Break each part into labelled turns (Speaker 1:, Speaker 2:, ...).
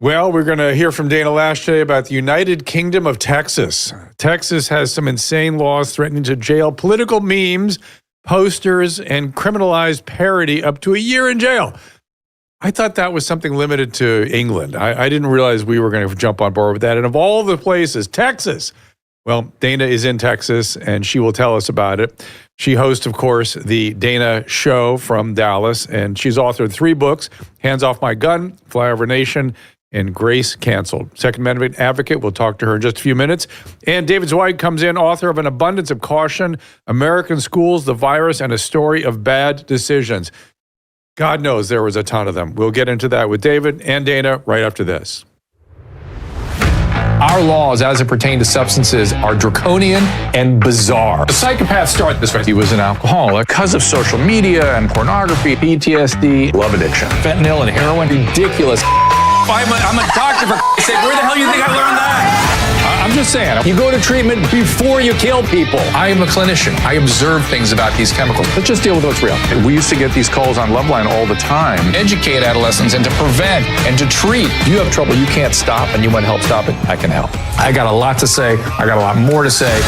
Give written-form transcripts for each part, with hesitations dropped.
Speaker 1: Well, we're going to hear from Dana Loesch today about the United Kingdom of Texas. Texas has some insane laws threatening to jail political memes, posters, and criminalized parody up to a year in jail. I thought that was something limited to England. I didn't realize we were going to jump on board with that. And of all the places, Texas. Well, Dana is in Texas, and she will tell us about it. She hosts, of course, the Dana Show from Dallas, and she's authored 3 books, Hands Off My Gun, Flyover Nation, and Grace Canceled. Second Amendment advocate. We'll talk to her in just a few minutes. And David Zweig comes in, author of An Abundance of Caution, American Schools, the Virus, and a Story of Bad Decisions. God knows there was a ton of them. We'll get into that with David and Dana right after this.
Speaker 2: Our laws, as it pertains to substances, are draconian and bizarre. The psychopaths start this way. He was an alcoholic because of social media and pornography, PTSD, love addiction, fentanyl and heroin. Ridiculous. I'm a doctor, for sake. Where the hell do you think I learned that? I'm just saying, you go to treatment before you kill people. I am a clinician. I observe things about these chemicals. Let's just deal with what's real. We used to get these calls on Loveline all the time. Educate adolescents and to prevent and to treat. If you have trouble you can't stop and you want help stop it, I can help. I got a lot to say. I got a lot more to say.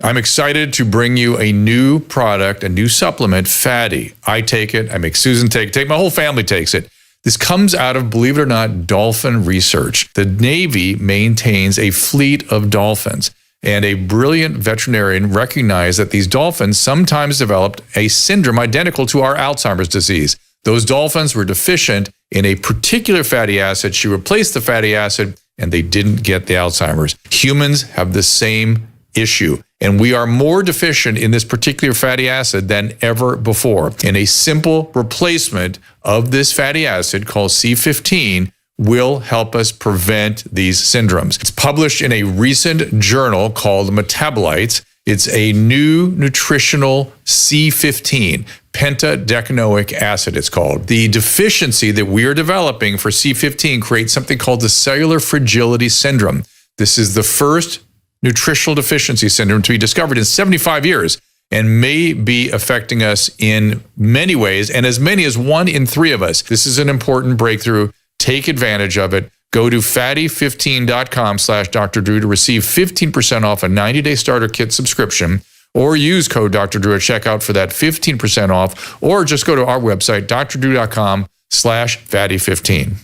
Speaker 1: I'm excited to bring you a new product, a new supplement, Fatty. I take it. I make Susan take it. My whole family takes it. This comes out of, believe it or not, dolphin research. The Navy maintains a fleet of dolphins, and a brilliant veterinarian recognized that these dolphins sometimes developed a syndrome identical to our Alzheimer's disease. Those dolphins were deficient in a particular fatty acid. She replaced the fatty acid, and they didn't get the Alzheimer's. Humans have the same issue. And we are more deficient in this particular fatty acid than ever before. And a simple replacement of this fatty acid called C15 will help us prevent these syndromes. It's published in a recent journal called Metabolites. It's a new nutritional C15, pentadecanoic acid it's called. The deficiency that we are developing for C15 creates something called the cellular fragility syndrome. This is the first nutritional deficiency syndrome to be discovered in 75 years and may be affecting us in many ways, and as many as 1 in 3 of us. This is an important breakthrough. Take advantage of it. Go to fatty15.com/Dr. Drew to receive 15% off a 90-day starter kit subscription, or use code Dr. Drew at checkout for that 15% off, or just go to our website, drdrew.com/fatty15.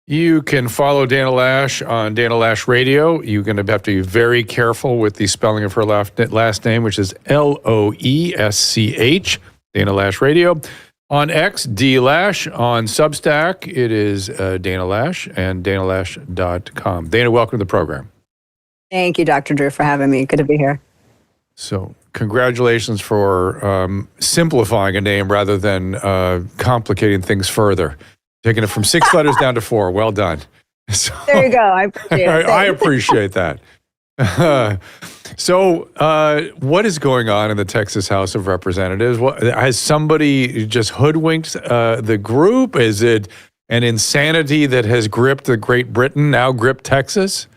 Speaker 1: You can follow Dana Loesch on Dana Loesch Radio. You're going to have to be very careful with the spelling of her last name, which is Loesch, Dana Loesch Radio. On X, D Loesch. On Substack, it is Dana Loesch and danaloesch.com. Dana, welcome to the program.
Speaker 3: Thank you, Dr. Drew, for having me. Good to be here.
Speaker 1: So congratulations for simplifying a name rather than complicating things further. Taking it from 6 letters down to 4. Well done. So,
Speaker 3: there you go. I appreciate it.
Speaker 1: I appreciate that. So what is going on in the Texas House of Representatives? Has somebody just hoodwinked the group? Is it an insanity that has gripped the Great Britain, now gripped Texas?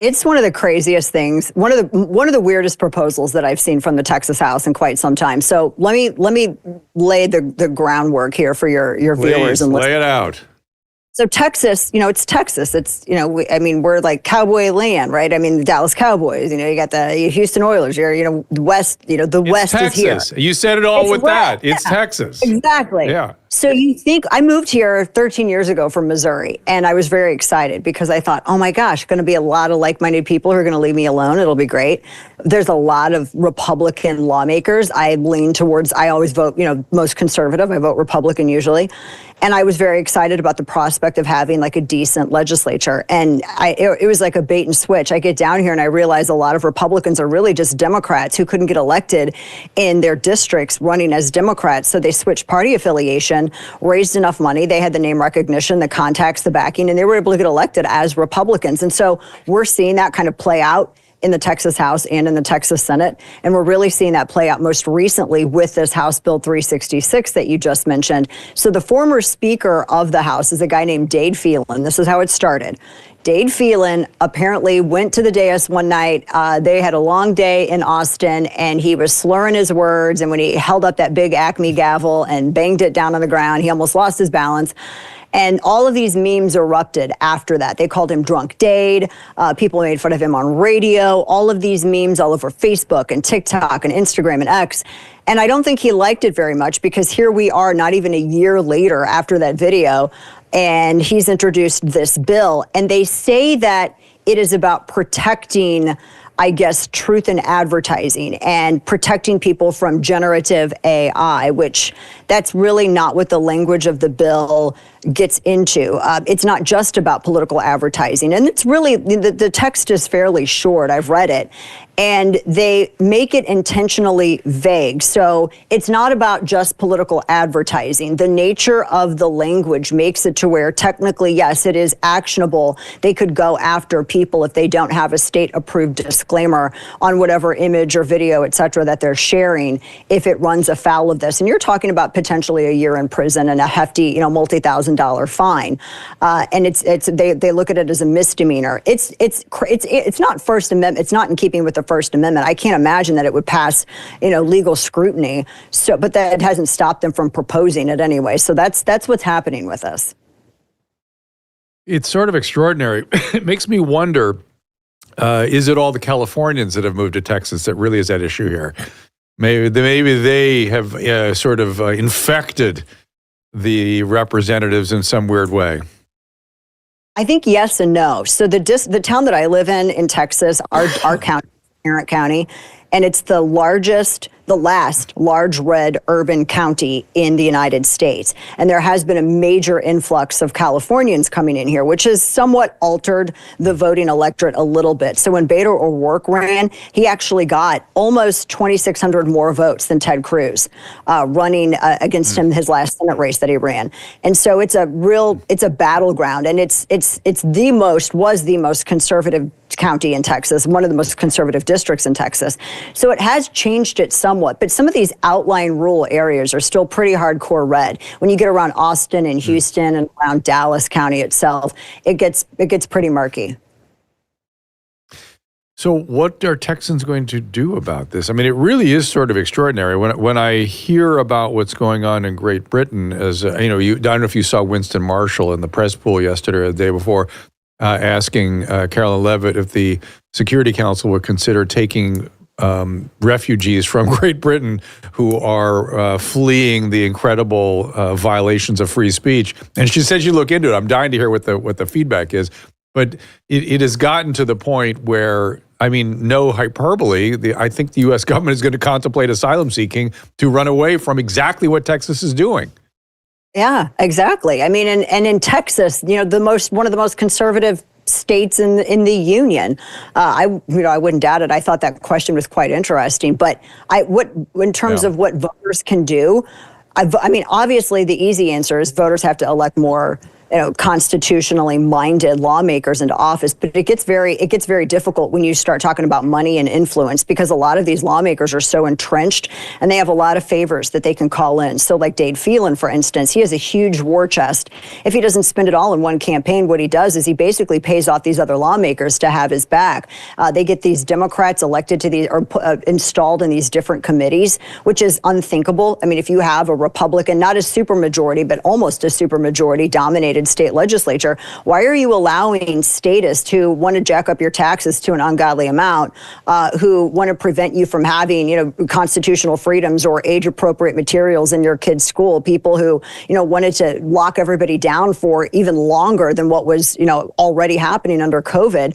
Speaker 3: It's one of the craziest things, one of the weirdest proposals that I've seen from the Texas House in quite some time. So let me lay the groundwork here for your viewers and listeners.
Speaker 1: Lay it out.
Speaker 3: So Texas, it's Texas. It's, we're like cowboy land, right? I mean, the Dallas Cowboys, you got the Houston Oilers, the West, the West is here.
Speaker 1: You said it all with that. It's Texas.
Speaker 3: Exactly. Yeah. So you think, I moved here 13 years ago from Missouri, and I was very excited because I thought, oh my gosh, going to be a lot of like-minded people who are going to leave me alone. It'll be great. There's a lot of Republican lawmakers. I lean towards, I always vote, most conservative. I vote Republican usually. And I was very excited about the prospect of having like a decent legislature. And it was like a bait and switch. I get down here and I realize a lot of Republicans are really just Democrats who couldn't get elected in their districts running as Democrats. So they switched party affiliation, raised enough money. They had the name recognition, the contacts, the backing, and they were able to get elected as Republicans. And so we're seeing that kind of play out in the Texas House and in the Texas Senate. And we're really seeing that play out most recently with this House Bill 366 that you just mentioned. So the former Speaker of the House is a guy named Dade Phelan. This is how it started. Dade Phelan apparently went to the dais one night. They had a long day in Austin, and he was slurring his words. And when he held up that big Acme gavel and banged it down on the ground, he almost lost his balance. And all of these memes erupted after that. They called him Drunk Dade. People made fun of him on radio. All of these memes all over Facebook and TikTok and Instagram and X. And I don't think he liked it very much, because here we are not even a year later after that video, and he's introduced this bill. And they say that it is about protecting, I guess, truth in advertising and protecting people from generative AI, which that's really not what the language of the bill gets into. It's not just about political advertising. And it's really, the text is fairly short. I've read it. And they make it intentionally vague. So it's not about just political advertising. The nature of the language makes it to where technically, yes, it is actionable. They could go after people if they don't have a state-approved disclaimer on whatever image or video, et cetera, that they're sharing, if it runs afoul of this. And you're talking about potentially a year in prison and a hefty, multi-$1,000 fine. And they look at it as a misdemeanor. It's not First Amendment. It's not in keeping with the First Amendment. I can't imagine that it would pass, legal scrutiny. So, but that hasn't stopped them from proposing it anyway. So that's what's happening with us.
Speaker 1: It's sort of extraordinary. It makes me wonder, is it all the Californians that have moved to Texas that really is at issue here? Maybe they have infected the representatives in some weird way.
Speaker 3: I think yes and no. So the town that I live in Texas, our county, Tarrant County, and it's the last large red urban county in the United States. And there has been a major influx of Californians coming in here, which has somewhat altered the voting electorate a little bit. So when Beto O'Rourke ran, he actually got almost 2,600 more votes than Ted Cruz running against him his last Senate race that he ran. And so it's a battleground, and was the most conservative county in Texas, one of the most conservative districts in Texas. So it has changed it somewhat, but some of these outlying rural areas are still pretty hardcore red. When you get around Austin and Houston and around Dallas County itself, it gets pretty murky.
Speaker 1: So what are Texans going to do about this? I mean, it really is sort of extraordinary. When I hear about what's going on in Great Britain, I don't know if you saw Winston Marshall in the press pool yesterday or the day before, asking Carolyn Leavitt if the Security Council would consider taking refugees from Great Britain who are fleeing the incredible violations of free speech. And she said she'd look into it. I'm dying to hear what the feedback is. But it has gotten to the point where, no hyperbole, I think the U.S. government is going to contemplate asylum seeking to run away from exactly what Texas is doing.
Speaker 3: Yeah, exactly. And in Texas, one of the most conservative states in the union. I wouldn't doubt it. I thought that question was quite interesting. But in terms of what voters can do, obviously the easy answer is voters have to elect more constitutionally minded lawmakers into office, but it gets very difficult when you start talking about money and influence, because a lot of these lawmakers are so entrenched and they have a lot of favors that they can call in. So like Dade Phelan, for instance, he has a huge war chest. If he doesn't spend it all in one campaign, what he does is he basically pays off these other lawmakers to have his back. They get these Democrats elected to these or installed in these different committees, which is unthinkable. If you have a Republican, not a supermajority, but almost a supermajority dominated state legislature, why are you allowing statists who want to jack up your taxes to an ungodly amount, who want to prevent you from having, constitutional freedoms or age-appropriate materials in your kids' school, people who, wanted to lock everybody down for even longer than what was, already happening under COVID.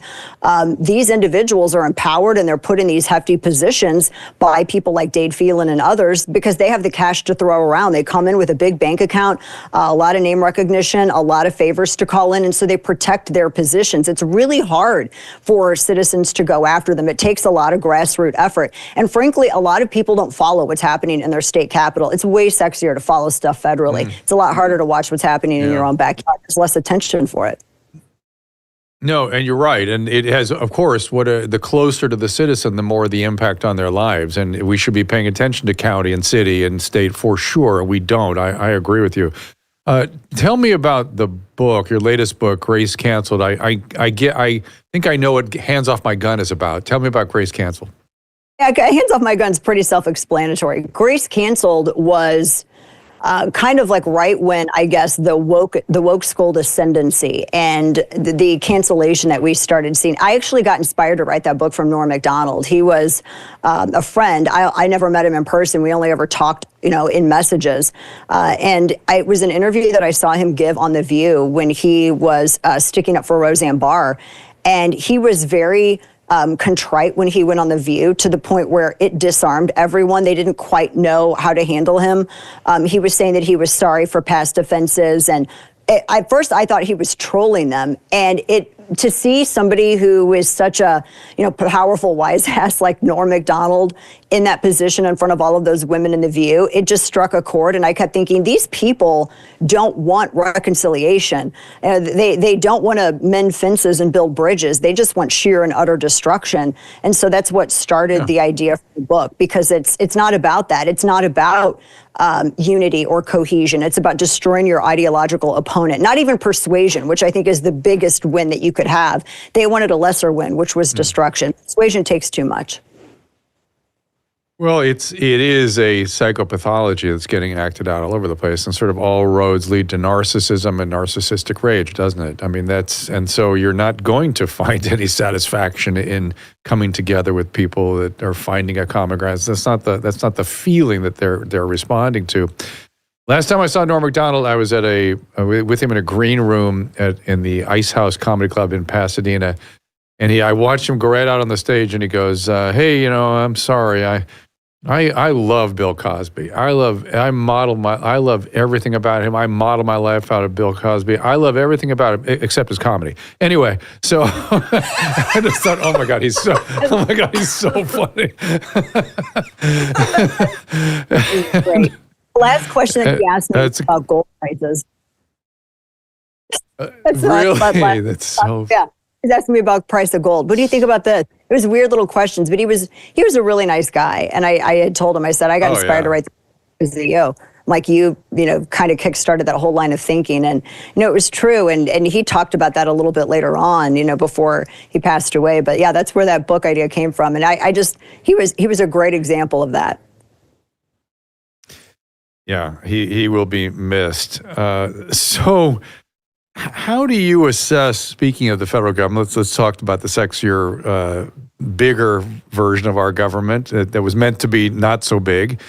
Speaker 3: These individuals are empowered and they're put in these hefty positions by people like Dade Phelan and others because they have the cash to throw around. They come in with a big bank account, a lot of name recognition, a lot of favors to call in, and so they protect their positions. It's really hard for citizens to go after them. It takes a lot of grassroots effort. And frankly, a lot of people don't follow what's happening in their state capital. It's way sexier to follow stuff federally. It's a lot harder to watch what's happening in your own backyard. There's less attention for it.
Speaker 1: No, and you're right. And it has, of course, the closer to the citizen, the more the impact on their lives. And we should be paying attention to county and city and state for sure. We don't. I agree with you.
Speaker 2: Tell me about the book, your latest book, Grace Canceled. I think I know what Hands Off My Gun is about. Tell me about Grace Canceled.
Speaker 3: Yeah, Hands Off My Gun's pretty self-explanatory. Grace Canceled was kind of like right when, I guess, the woke school ascendancy and the cancellation that we started seeing. I actually got inspired to write that book from Norm Macdonald. He was a friend. I never met him in person. We only ever talked, in messages. And it was an interview that I saw him give on The View when he was sticking up for Roseanne Barr. And he was very contrite when he went on The View, to the point where it disarmed everyone. They didn't quite know how to handle him. He was saying that he was sorry for past offenses. And at first I thought he was trolling them. And to see somebody who is such a, powerful wise ass like Norm Macdonald in that position in front of all of those women in The View, it just struck a chord. And I kept thinking, these people don't want reconciliation. They don't want to mend fences and build bridges. They just want sheer and utter destruction. And so that's what started the idea for the book, because it's not about that. It's not about unity or cohesion. It's about destroying your ideological opponent, not even persuasion, which I think is the biggest win that you could have. They wanted a lesser win, which was destruction. Persuasion takes too much.
Speaker 2: Well, it is a psychopathology that's getting acted out all over the place, and sort of all roads lead to narcissism and narcissistic rage, doesn't it? I mean, and so you're not going to find any satisfaction in coming together with people that are finding a common ground. That's not the feeling that they're responding to. Last time I saw Norm Macdonald, I was with him in a green room in the Ice House Comedy Club in Pasadena, and I watched him go right out on the stage, and he goes, "Hey, I'm sorry, I love Bill Cosby. I love everything about him. I model my life out of Bill Cosby. I love everything about him except his comedy." Anyway, so I just thought, oh my God, he's so funny.
Speaker 3: Great. Last question that he asked me about gold prices.
Speaker 2: Really? That's so.
Speaker 3: Yeah. He's asking me about price of gold. What do you think about this? It was weird little questions, but he was a really nice guy. And I had told him, I said, I got inspired to write the CEO. Like you kind of kickstarted that whole line of thinking. And, it was true. And he talked about that a little bit later on, before he passed away. But yeah, that's where that book idea came from. And he was a great example of that.
Speaker 2: Yeah, he will be missed. So how do you assess, speaking of the federal government, let's talk about the sexier, bigger version of our government that was meant to be not so big.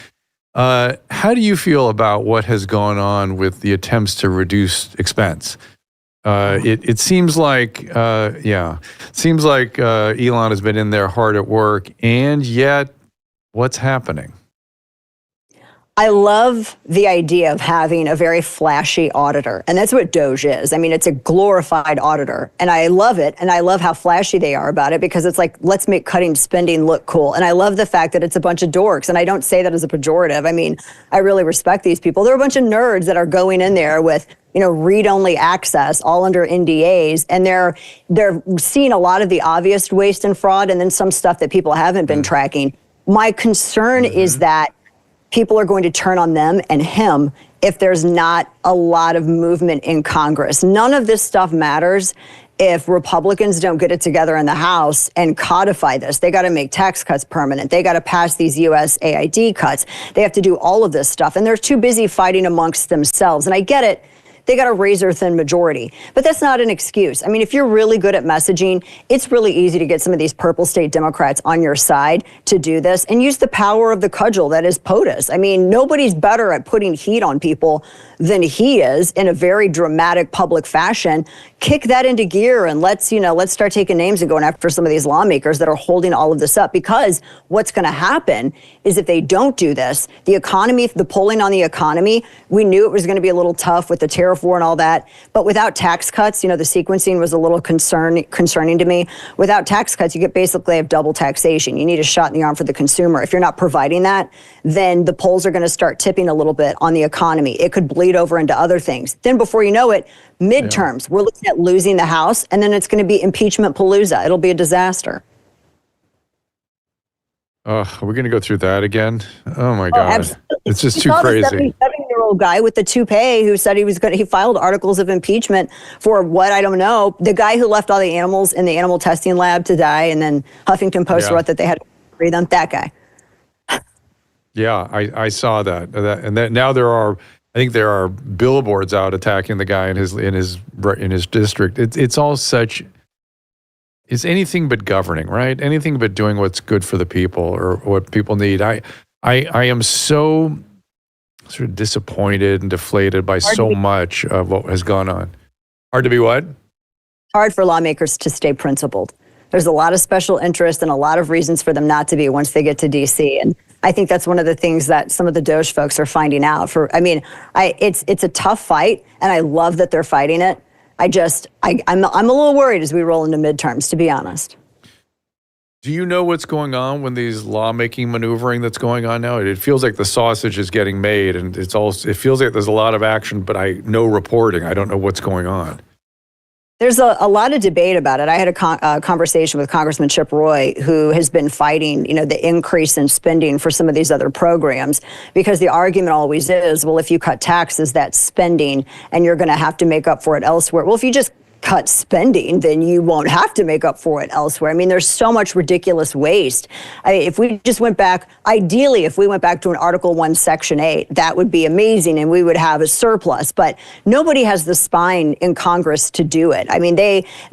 Speaker 2: How do you feel about what has gone on with the attempts to reduce expense? It seems like, Elon has been in there hard at work, and yet what's happening?
Speaker 3: I love the idea of having a very flashy auditor. And that's what Doge is. I mean, it's a glorified auditor. And I love it. And I love how flashy they are about it, because it's like, let's make cutting spending look cool. And I love the fact that it's a bunch of dorks. And I don't say that as a pejorative. I mean, I really respect these people. They're a bunch of nerds that are going in there with, read-only access, all under NDAs. And they're seeing a lot of the obvious waste and fraud, and then some stuff that people haven't been tracking. My concern is that people are going to turn on them and him if there's not a lot of movement in Congress. None of this stuff matters if Republicans don't get it together in the House and codify this. They got to make tax cuts permanent. They got to pass these USAID cuts. They have to do all of this stuff. And they're too busy fighting amongst themselves. And I get it. They got a razor-thin majority. But that's not an excuse. I mean, if you're really good at messaging, it's really easy to get some of these purple state Democrats on your side to do this and use the power of the cudgel that is POTUS. I mean, nobody's better at putting heat on people than he is in a very dramatic public fashion. Kick that into gear and let's start taking names and going after some of these lawmakers that are holding all of this up. Because what's going to happen is, if they don't do this, the economy, the polling on the economy, we knew it was going to be a little tough with the tariff war and all that. But without tax cuts, the sequencing was a little concerning to me. Without tax cuts, you basically have double taxation. You need a shot in the arm for the consumer. If you're not providing that, then the polls are going to start tipping a little bit on the economy. It could bleed over into other things. Then before you know it, midterms, we're looking at losing the House, and then it's going to be impeachment palooza. It'll be a disaster.
Speaker 2: We're going to go through that again? Oh my God.
Speaker 3: Absolutely.
Speaker 2: It's just too crazy.
Speaker 3: 77 year-old guy with the toupee who said he filed articles of impeachment for what, I don't know. The guy who left all the animals in the animal testing lab to die, and then Huffington Post wrote that they had to free them. That guy.
Speaker 1: Yeah, I saw that. And that now I think there are billboards out attacking the guy in his district. It's all such. It's anything but governing, right? Anything but doing what's good for the people or what people need. I am so sort of disappointed and deflated by so much of what has gone on. Hard to be what?
Speaker 3: Hard for lawmakers to stay principled. There's a lot of special interest and a lot of reasons for them not to be once they get to D.C. And I think that's one of the things that some of the Doge folks are finding out. It's a tough fight, and I love that they're fighting it. I'm a little worried as we roll into midterms, to be honest.
Speaker 1: Do you know what's going on when these lawmaking maneuvering that's going on now? It feels like the sausage is getting made, and it feels like there's a lot of action, but no reporting. I don't know what's going on.
Speaker 3: There's a lot of debate about it. I had a conversation with Congressman Chip Roy, who has been fighting, the increase in spending for some of these other programs, because the argument always is, well, if you cut taxes, that's spending, and you're going to have to make up for it elsewhere. Well, if you just cut spending, then you won't have to make up for it elsewhere. There's so much ridiculous waste. If we just went back, ideally, if we went back to an Article 1, Section 8, that would be amazing, and we would have a surplus. But nobody has the spine in Congress to do it.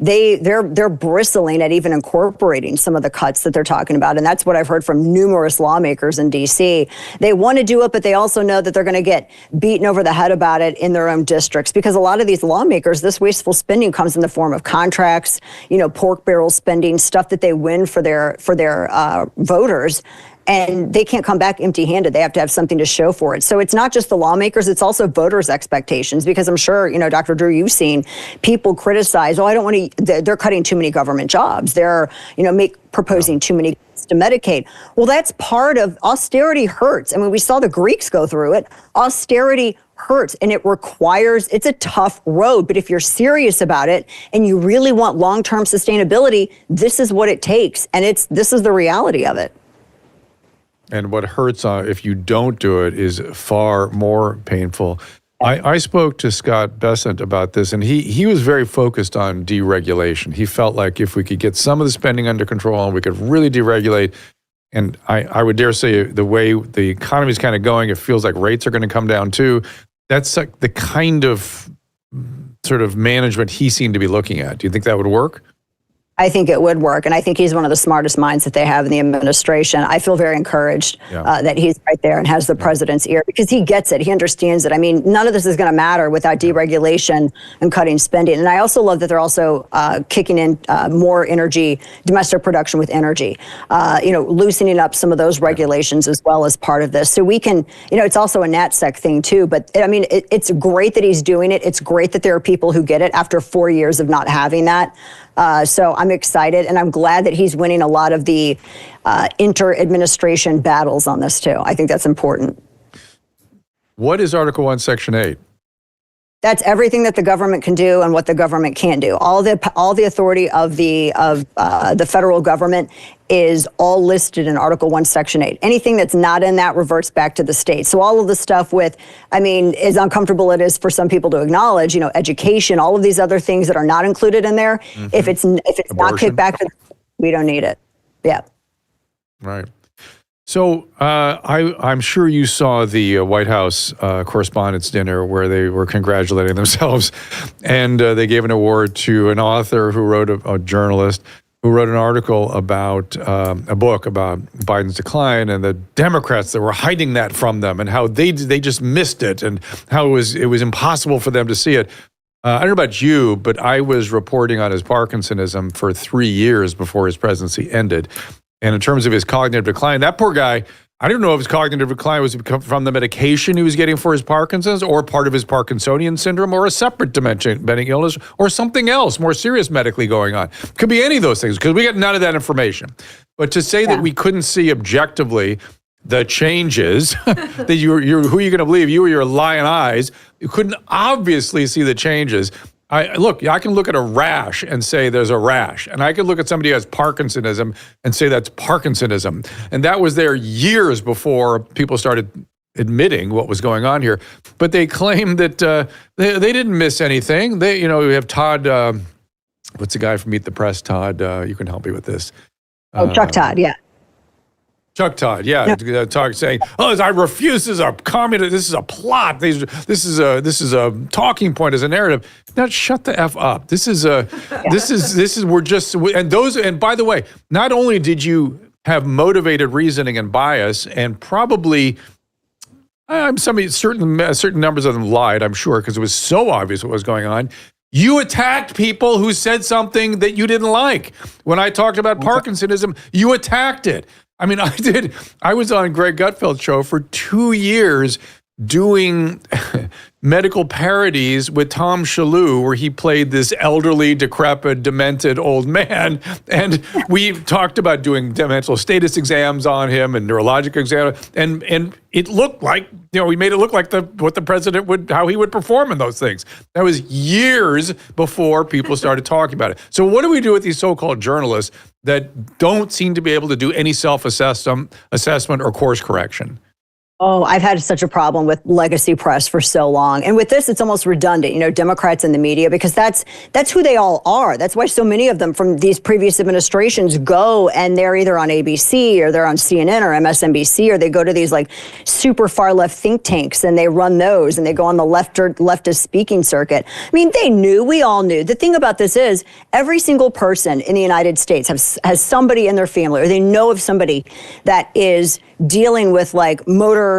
Speaker 3: They're bristling at even incorporating some of the cuts that they're talking about, and that's what I've heard from numerous lawmakers in D.C. They want to do it, but they also know that they're going to get beaten over the head about it in their own districts, because a lot of these lawmakers, this wasteful spending comes in the form of contracts, pork barrel spending, stuff that they win for their voters, and they can't come back empty-handed. They have to have something to show for it. So it's not just the lawmakers, it's also voters' expectations, because I'm sure, Dr. Drew, you've seen people criticize, they're cutting too many government jobs. They're, proposing too many to Medicaid. Well, that's part of austerity hurts. We saw the Greeks go through it. Austerity hurts, and it's a tough road, but if you're serious about it and you really want long-term sustainability, this is what it takes, and this is the reality of it.
Speaker 1: And what hurts if you don't do it is far more painful. I spoke to Scott Bessent about this, and he was very focused on deregulation. He felt like if we could get some of the spending under control and we could really deregulate, and I would dare say the way the economy is kind of going, it feels like rates are going to come down too. That's like the kind of sort of management he seemed to be looking at. Do you think that would work?
Speaker 3: I think it would work, and I think he's one of the smartest minds that they have in the administration. I feel very encouraged that he's right there and has the president's ear, because he gets it. He understands it. None of this is going to matter without deregulation and cutting spending. And I also love that they're also kicking in more energy, domestic production with energy, loosening up some of those regulations as well as part of this. So we can, it's also a NatSec thing too, but it's great that he's doing it. It's great that there are people who get it after 4 years of not having that. So I'm excited, and I'm glad that he's winning a lot of the inter-administration battles on this too. I think that's important.
Speaker 1: What is Article 1, Section 8?
Speaker 3: That's everything that the government can do and what the government can't do. All the authority of the federal government is all listed in Article 1, Section 8. Anything that's not in that reverts back to the state. So all of the stuff with, as uncomfortable it is for some people to acknowledge, education, all of these other things that are not included in there, if it's not kicked back to, we don't need it. Yeah.
Speaker 1: Right. So I'm sure you saw the White House Correspondents' Dinner where they were congratulating themselves, and they gave an award to an author who wrote, a journalist who wrote an article about a book about Biden's decline, and the Democrats that were hiding that from them, and how they just missed it, and how it was impossible for them to see it. I don't know about you, but I was reporting on his Parkinsonism for 3 years before his presidency ended. And in terms of his cognitive decline, that poor guy, I don't know if his cognitive decline was from the medication he was getting for his Parkinson's, or part of his Parkinsonian syndrome, or a separate dementia-bending illness, or something else more serious medically going on. Could be any of those things, because we got none of that information. But to say that we couldn't see objectively the changes, that who are you going to believe, you or your lying eyes, you couldn't obviously see the changes. I can look at a rash and say there's a rash. And I can look at somebody who has Parkinsonism and say that's Parkinsonism. And that was there years before people started admitting what was going on here. But they claim that they didn't miss anything. We have Todd, what's the guy from Meet the Press? Todd, you can help me with this.
Speaker 3: Chuck Todd, yeah.
Speaker 1: Chuck Todd, yeah, talk saying, I refuse. This is a communist. This is a plot. This is a talking point as a narrative. Now shut the f up. This is we're just and by the way, not only did you have motivated reasoning and bias, and probably certain numbers of them lied, I'm sure, because it was so obvious what was going on. You attacked people who said something that you didn't like. When I talked about Parkinsonism, you attacked it. I mean, I was on Greg Gutfeld's show for 2 years doing medical parodies with Tom Shalhoub, where he played this elderly, decrepit, demented old man. And we talked about doing mental status exams on him and neurologic exams. And it looked like, we made it look like what the president how he would perform in those things. That was years before people started talking about it. So what do we do with these so-called journalists that don't seem to be able to do any self-assessment or course correction?
Speaker 3: Oh, I've had such a problem with legacy press for so long. And with this, it's almost redundant, Democrats and the media, because that's who they all are. That's why so many of them from these previous administrations go and they're either on ABC or they're on CNN or MSNBC, or they go to these like super far left think tanks and they run those and they go on the leftist speaking circuit. I mean, we all knew. The thing about this is every single person in the United States has somebody in their family, or they know of somebody that is dealing with like motor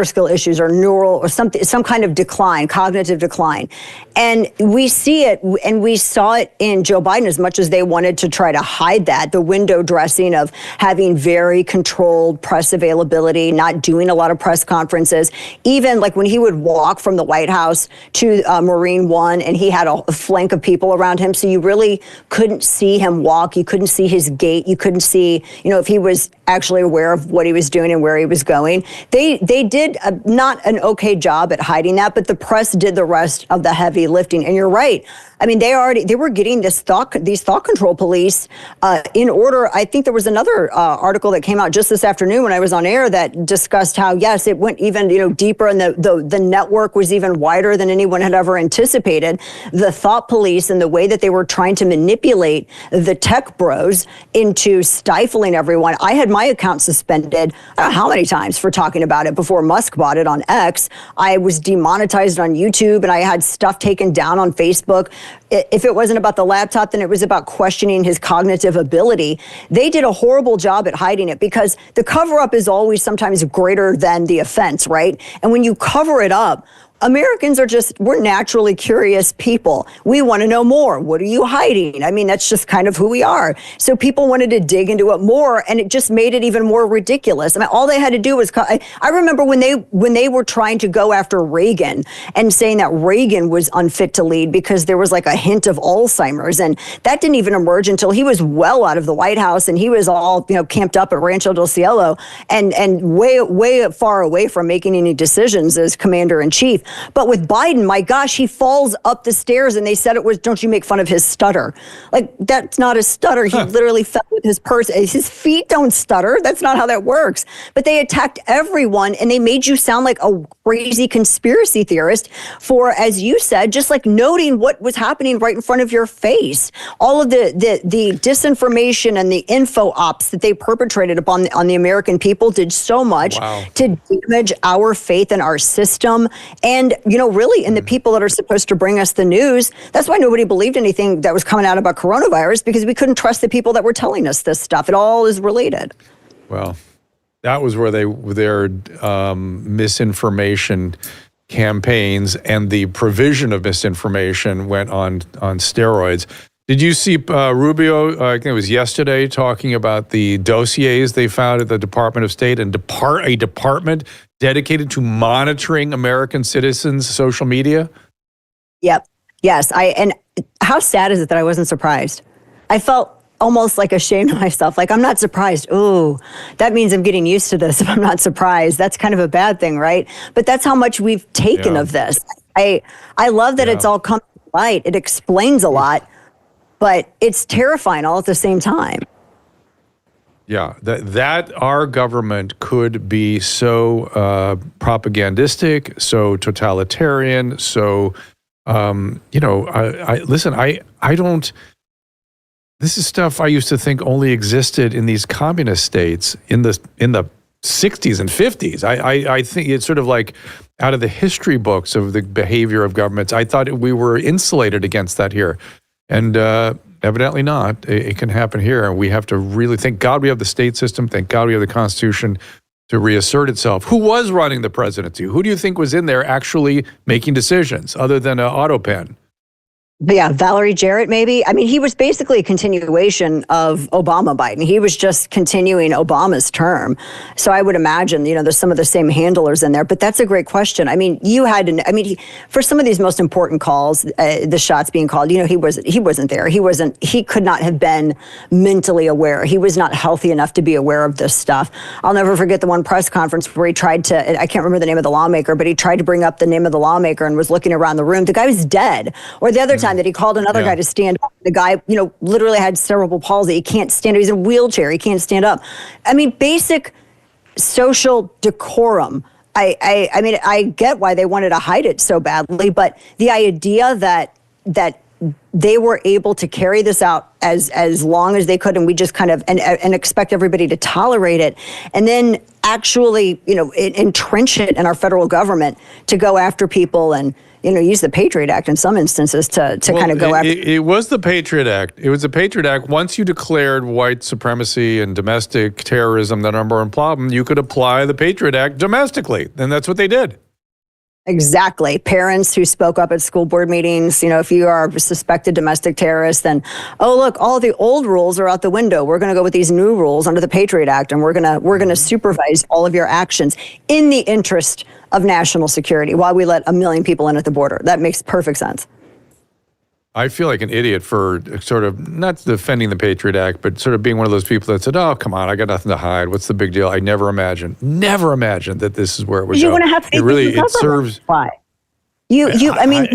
Speaker 3: skill issues or neural or some kind of decline, cognitive decline. And we see it, and we saw it in Joe Biden, as much as they wanted to try to hide that, the window dressing of having very controlled press availability, not doing a lot of press conferences. Even like when he would walk from the White House to Marine One, and he had a flank of people around him, so you really couldn't see him walk. You couldn't see his gait. You couldn't see, if he was actually aware of what he was doing and where he was going. They did not an okay job at hiding that, but the press did the rest of the heavy lifting. And you're right. I mean, they were getting these thought control police in order. I think there was another article that came out just this afternoon when I was on air that discussed how, yes, it went even deeper, and the network was even wider than anyone had ever anticipated. The thought police and the way that they were trying to manipulate the tech bros into stifling everyone. I had my account suspended how many times for talking about it before Musk bought it on X. I was demonetized on YouTube, and I had stuff taken down on Facebook. If it wasn't about the laptop, then it was about questioning his cognitive ability. They did a horrible job at hiding it, because the cover up is always sometimes greater than the offense, right? And when you cover it up, Americans we're naturally curious people. We want to know more. What are you hiding? I mean, that's just kind of who we are. So people wanted to dig into it more, and it just made it even more ridiculous. I mean, all they had to do was, I remember when they were trying to go after Reagan and saying that Reagan was unfit to lead because there was like a hint of Alzheimer's, and that didn't even emerge until he was well out of the White House, and he was all, camped up at Rancho del Cielo and way far away from making any decisions as commander in chief. But with Biden, my gosh, he falls up the stairs, and they said it was, don't you make fun of his stutter. Like, that's not a stutter. He literally fell with his purse. His feet don't stutter. That's not how that works. But they attacked everyone, and they made you sound like a crazy conspiracy theorist for, as you said, just like noting what was happening right in front of your face. All of the disinformation and the info ops that they perpetrated on the American people did so much to damage our faith in our system. And, really in the people that are supposed to bring us the news. That's why nobody believed anything that was coming out about coronavirus, because we couldn't trust the people that were telling us this stuff. It all is related.
Speaker 1: Well, that was where their misinformation campaigns and the provision of misinformation went on steroids. Did you see Rubio, I think it was yesterday, talking about the dossiers they found at the Department of State, and a department dedicated to monitoring American citizens' social media?
Speaker 3: Yep. Yes. And how sad is it that I wasn't surprised? I felt almost like ashamed of myself. Like, I'm not surprised. Ooh, that means I'm getting used to this if I'm not surprised. That's kind of a bad thing, right? But that's how much we've taken of this. I love that it's all come to light. It explains a lot, but it's terrifying all at the same time.
Speaker 1: Yeah, that our government could be so propagandistic, so totalitarian, so listen. I don't. This is stuff I used to think only existed in these communist states in the 60s and 50s. I think it's sort of like out of the history books of the behavior of governments. I thought we were insulated against that here, and evidently not. It can happen here, and we have to really thank God we have the state system. Thank God we have the Constitution to reassert itself. Who was running the presidency? Who do you think was in there actually making decisions other than an auto pen?
Speaker 3: But yeah, Valerie Jarrett, maybe. I mean, he was basically a continuation of Obama Biden. He was just continuing Obama's term. So I would imagine, there's some of the same handlers in there. But that's a great question. I mean, for some of these most important calls, the shots being called, he wasn't there. He could not have been mentally aware. He was not healthy enough to be aware of this stuff. I'll never forget the one press conference where he tried to, I can't remember the name of the lawmaker, but he tried to bring up the name of the lawmaker and was looking around the room. The guy was dead. Or the other time that he called another guy to stand up. The guy, literally had cerebral palsy. He can't stand up. He's in a wheelchair. He can't stand up. I mean, basic social decorum. I mean, I get why they wanted to hide it so badly, but the idea that they were able to carry this out as long as they could, and we just kind of and expect everybody to tolerate it, and then actually, entrench it in our federal government to go after people and use the Patriot Act in some instances to kind of go after.
Speaker 1: It was the Patriot Act. It was the Patriot Act. Once you declared white supremacy and domestic terrorism the number one problem, you could apply the Patriot Act domestically, and that's what they did.
Speaker 3: Exactly. Parents who spoke up at school board meetings, if you are a suspected domestic terrorist, then, oh, look, all the old rules are out the window. We're going to go with these new rules under the Patriot Act, and we're going to supervise all of your actions in the interest of national security while we let 1 million people in at the border. That makes perfect sense.
Speaker 1: I feel like an idiot for sort of not defending the Patriot Act, but sort of being one of those people that said, oh, come on, I got nothing to hide. What's the big deal? I never imagined that this is where it would go.
Speaker 3: You want to have faith it serves. Why? You want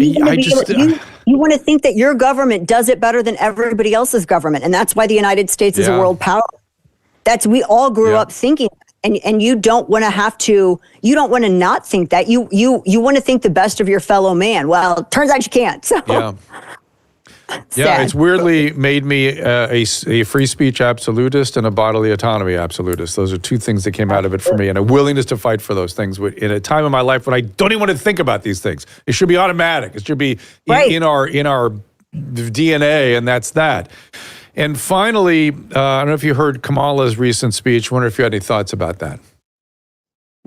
Speaker 3: to think that your government does it better than everybody else's government. And that's why the United States is a world power. We all grew up thinking, and you don't want you don't want to not think that. You want to think the best of your fellow man. Well, it turns out you can't. So.
Speaker 1: Yeah. Yeah, it's weirdly made me a free speech absolutist and a bodily autonomy absolutist. Those are two things that came out of it for me, and a willingness to fight for those things in a time in my life when I don't even want to think about these things. It should be automatic. It should be in our DNA, and that's that. And finally, I don't know if you heard Kamala's recent speech. I wonder if you had any thoughts about that.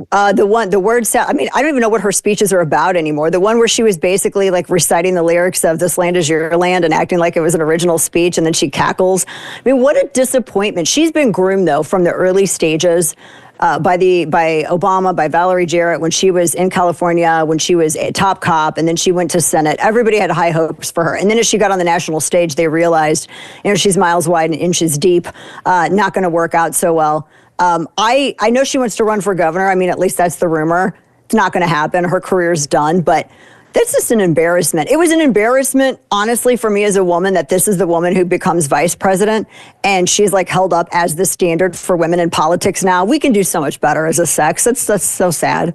Speaker 3: The word sound, I mean, I don't even know what her speeches are about anymore. The one where she was basically like reciting the lyrics of "This Land Is Your Land" and acting like it was an original speech, and then she cackles. I mean, what a disappointment. She's been groomed though from the early stages by Obama, by Valerie Jarrett when she was in California, when she was a top cop, and then she went to Senate. Everybody had high hopes for her. And then as she got on the national stage, they realized, she's miles wide and inches deep, not going to work out so well. I know she wants to run for governor. I mean, at least that's the rumor. It's not going to happen. Her career's done, but that's just an embarrassment. It was an embarrassment, honestly, for me as a woman, that this is the woman who becomes vice president, and she's like held up as the standard for women in politics now. We can do so much better as a sex. That's so sad.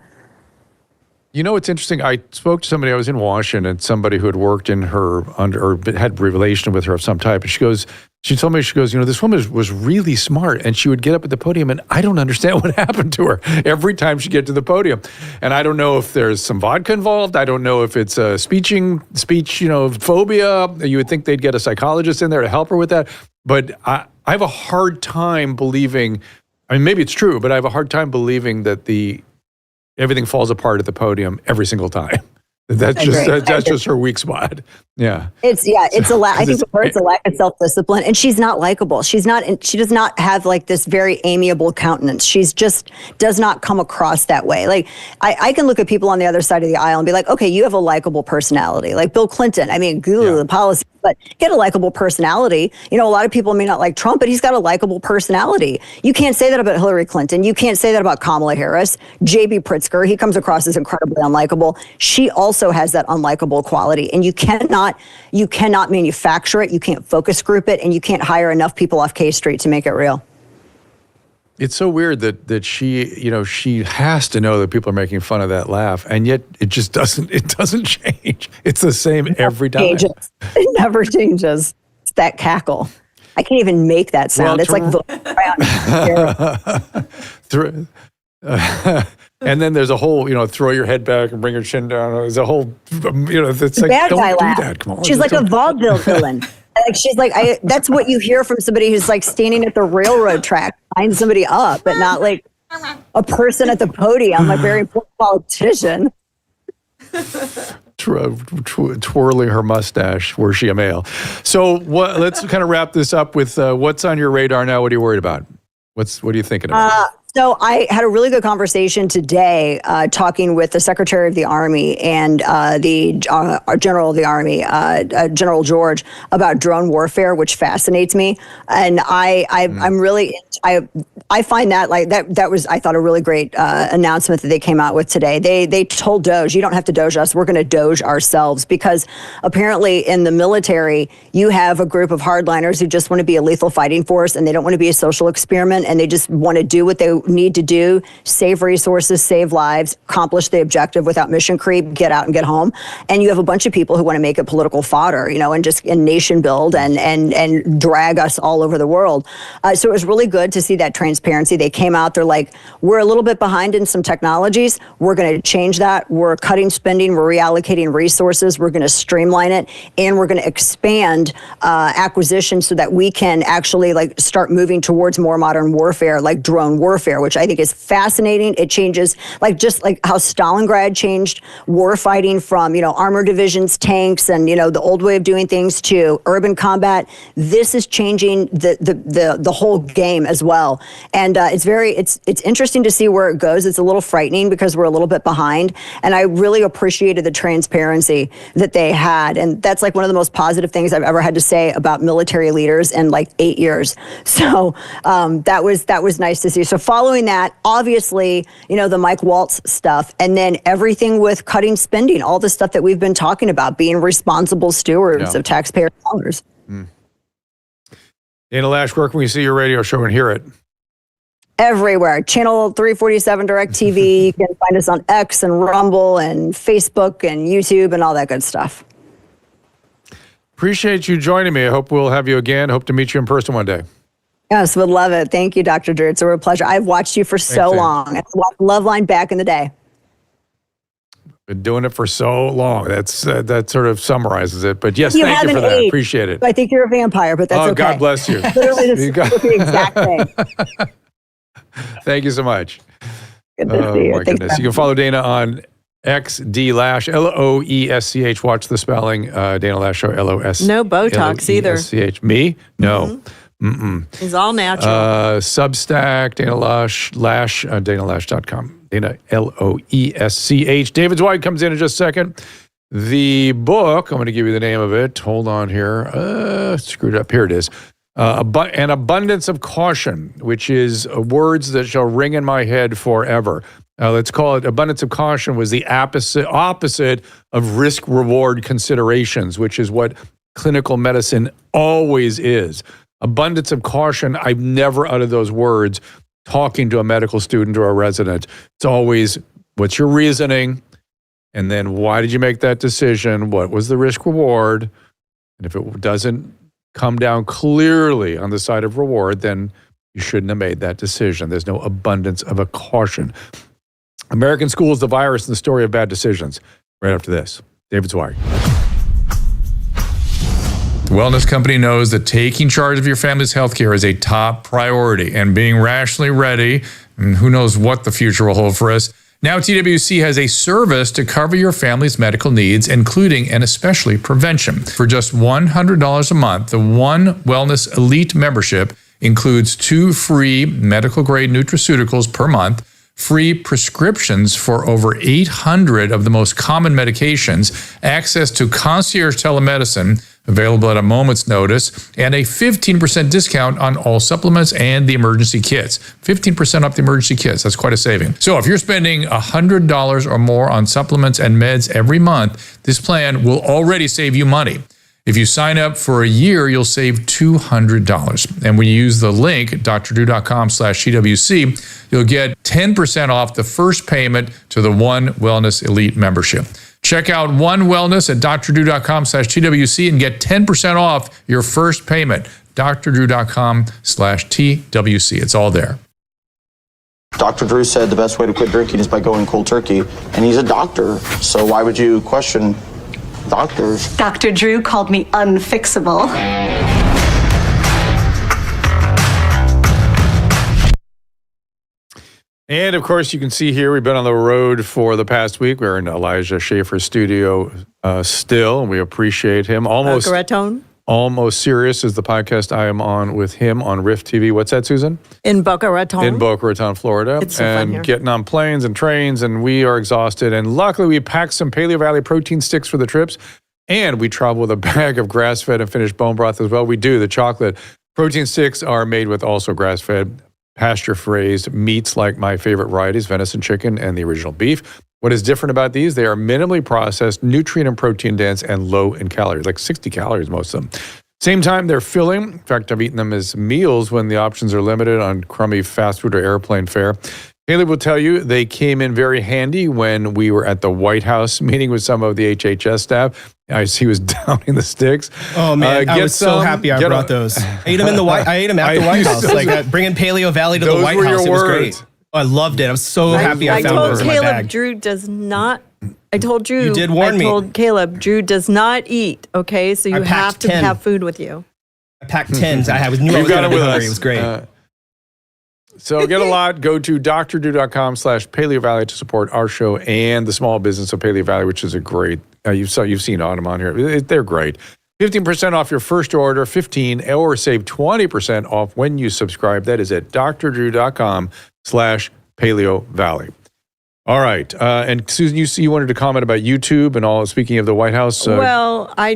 Speaker 1: It's interesting. I spoke to somebody, I was in Washington, somebody who had worked in her or had a relation with her of some type. And she told me, this woman was really smart, and she would get up at the podium, and I don't understand what happened to her every time she get to the podium. And I don't know if there's some vodka involved. I don't know if it's a speech, phobia. You would think they'd get a psychologist in there to help her with that. But I have a hard time believing, maybe it's true, but I have a hard time believing that everything falls apart at the podium every single time. That's just her weak spot. Yeah. I think for her it's a lack of self-discipline, and she's not likable. She does not have like this very amiable countenance. She's just does not come across that way. Like I can look at people on the other side of the aisle and be like, okay, you have a likable personality. Like Bill Clinton. I mean, the policy, but get a likable personality. A lot of people may not like Trump, but he's got a likable personality. You can't say that about Hillary Clinton. You can't say that about Kamala Harris. J.B. Pritzker, he comes across as incredibly unlikable. She also has that unlikable quality, and you cannot manufacture it. You can't focus group it, and you can't hire enough people off K Street to make it real. It's so weird that she, she has to know that people are making fun of that laugh, and yet it just doesn't change. It's the same every time.
Speaker 3: It never changes. It's that cackle. I can't even make that sound. It's like
Speaker 1: and then there's a whole, throw your head back and bring your chin down. There's a whole, it's like,
Speaker 3: bad guy
Speaker 1: don't do
Speaker 3: laugh.
Speaker 1: that. Come on.
Speaker 3: She's like a vaudeville villain. Like she's like, that's what you hear from somebody who's like standing at the railroad track, tying somebody up, but not like a person at the podium, a very important politician.
Speaker 1: Twirling her mustache, were she a male? So let's kind of wrap this up with what's on your radar now. What are you worried about? What are you thinking about?
Speaker 3: So I had a really good conversation today talking with the Secretary of the Army and the General of the Army, General George, about drone warfare, which fascinates me. And I'm really, I find that that was, I thought, a really great announcement that they came out with today. They told Doge, you don't have to Doge us, we're going to Doge ourselves, because apparently in the military, you have a group of hardliners who just want to be a lethal fighting force, and they don't want to be a social experiment, and they just want to do what they need to do, save resources, save lives, accomplish the objective without mission creep, get out and get home. And you have a bunch of people who want to make it political fodder, and nation build and drag us all over the world. So it was really good to see that transparency. They came out, they're like, we're a little bit behind in some technologies. We're going to change that. We're cutting spending. We're reallocating resources. We're going to streamline it. And we're going to expand acquisition so that we can actually start moving towards more modern warfare, like drone warfare, which I think is fascinating. It changes, just like how Stalingrad changed war fighting from, armor divisions, tanks, and, the old way of doing things to urban combat. This is changing the whole game as well. And it's interesting to see where it goes. It's a little frightening because we're a little bit behind. And I really appreciated the transparency that they had. And that's one of the most positive things I've ever had to say about military leaders in 8 years. So that was nice to see. So following that, obviously, the Mike Waltz stuff, and then everything with cutting spending, all the stuff that we've been talking about, being responsible stewards of taxpayer dollars.
Speaker 1: Dana Loesch, where can we see your radio show and hear it?
Speaker 3: Everywhere. Channel 347 DirecTV. You can find us on X and Rumble and Facebook and YouTube and all that good stuff.
Speaker 1: Appreciate you joining me. I hope we'll have you again. Hope to meet you in person one day.
Speaker 3: Yes, would love it. Thank you, Dr. Drew. It's a real pleasure. I've watched you for so long. I watched Loveline back in the day.
Speaker 1: Been doing it for so long. That sort of summarizes it. But yes, thank you for that. Appreciate it.
Speaker 3: I think you're a vampire, but that's okay.
Speaker 1: God bless you.
Speaker 3: Literally the exact thing.
Speaker 1: Thank you so much.
Speaker 3: Good to see you.
Speaker 1: My goodness. You can follow Dana on XD Loesch, Loesch. Watch the spelling. Dana Loesch Show, LOS.
Speaker 4: No Botox either.
Speaker 1: Loesch. Me? No.
Speaker 4: It's all natural.
Speaker 1: Substack, Dana Loesch, DanaLoesch.com. Dana, Loesch. David Zweig comes in just a second. The book, I'm going to give you the name of it. Hold on here. Screwed up. Here it is. An Abundance of Caution, which is words that shall ring in my head forever. Let's call it Abundance of Caution was the opposite of risk-reward considerations, which is what clinical medicine always is. Abundance of caution, I've never uttered those words talking to a medical student or a resident. It's always, what's your reasoning? And then why did you make that decision? What was the risk reward? And if it doesn't come down clearly on the side of reward, then you shouldn't have made that decision. There's no abundance of a caution. American Schools, the Virus, and the Story of Bad Decisions. Right after this, David Zweig. The Wellness Company knows that taking charge of your family's healthcare is a top priority, and being rationally ready, and who knows what the future will hold for us. Now TWC has a service to cover your family's medical needs, including and especially prevention. For just $100 a month, the One Wellness Elite membership includes 2 free medical-grade nutraceuticals per month, free prescriptions for over 800 of the most common medications, access to concierge telemedicine, available at a moment's notice, and a 15% discount on all supplements and the emergency kits. 15% off the emergency kits. That's quite a saving. So if you're spending $100 or more on supplements and meds every month, this plan will already save you money. If you sign up for a year, you'll save $200. And when you use the link, drdrew.com/TWC, you'll get 10% off the first payment to the One Wellness Elite membership. Check out One Wellness at drdrew.com/TWC and get 10% off your first payment. drdrew.com/TWC. It's all there.
Speaker 5: Dr. Drew said the best way to quit drinking is by going cold turkey, and he's a doctor, so why would you question doctors?
Speaker 6: Dr. Drew called me unfixable.
Speaker 2: And of course, you can see here, we've been on the road for the past week. We're in Elijah Schaefer's studio still, and we appreciate him. Almost Serious is the podcast I am on with him on Rift TV. What's that, Susan?
Speaker 4: In Boca Raton.
Speaker 2: In Boca Raton, Florida.
Speaker 4: It's so fun here.
Speaker 2: Getting on planes and trains, and we are exhausted. And luckily, we packed some Paleo Valley protein sticks for the trips, and we travel with a bag of grass-fed and finished bone broth as well. We do. The chocolate protein sticks are made with also grass-fed, pasture-raised meats like my favorite varieties, venison, chicken, and the original beef. What is different about these? They are minimally processed, nutrient and protein dense, and low in calories, like 60 calories, most of them. Same time, they're filling. In fact, I've eaten them as meals when the options are limited on crummy fast food or airplane fare. Haley will tell you they came in very handy when we were at the White House meeting with some of the HHS staff. He was downing the sticks.
Speaker 7: Oh man, I was so happy I brought those. I ate them at the White House. Like bringing Paleo Valley to the White House, it was great. Oh, I loved it. I was so happy I found those in my bag.
Speaker 4: Drew does not. I told Drew.
Speaker 7: You did warn me.
Speaker 4: I told Caleb, Drew does not eat. Okay, so you have to
Speaker 7: 10.
Speaker 4: have food with you.
Speaker 7: I packed 10s. I knew I was going to be hungry. It was great.
Speaker 2: So get a lot. Go to drdrew.com/Paleo Valley to support our show and the small business of Paleo Valley, which is a great. You've seen Autumn on here. They're great. 15% off your first order, 15 or save 20% off when you subscribe. That is at drdrew.com/Paleo Valley. All right. And Susan, you wanted to comment about YouTube and all, speaking of the White House.
Speaker 4: Well, I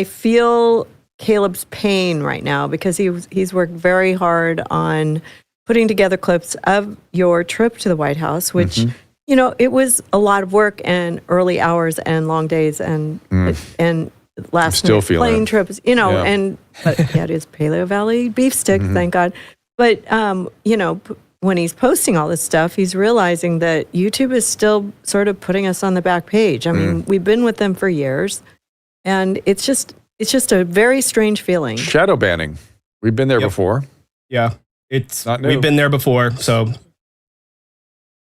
Speaker 4: feel Caleb's pain right now because he's worked very hard on putting together clips of your trip to the White House, which, you know, it was a lot of work and early hours and long days and last minute plane trips, you know, but yeah, it is Paleo Valley beef stick, thank God. But, you know, when he's posting all this stuff, he's realizing that YouTube is still sort of putting us on the back page. I mean, we've been with them for years, and it's just a very strange feeling.
Speaker 2: Shadow banning. We've been there before.
Speaker 7: Yeah,
Speaker 2: it's not new.
Speaker 7: We've been there before, so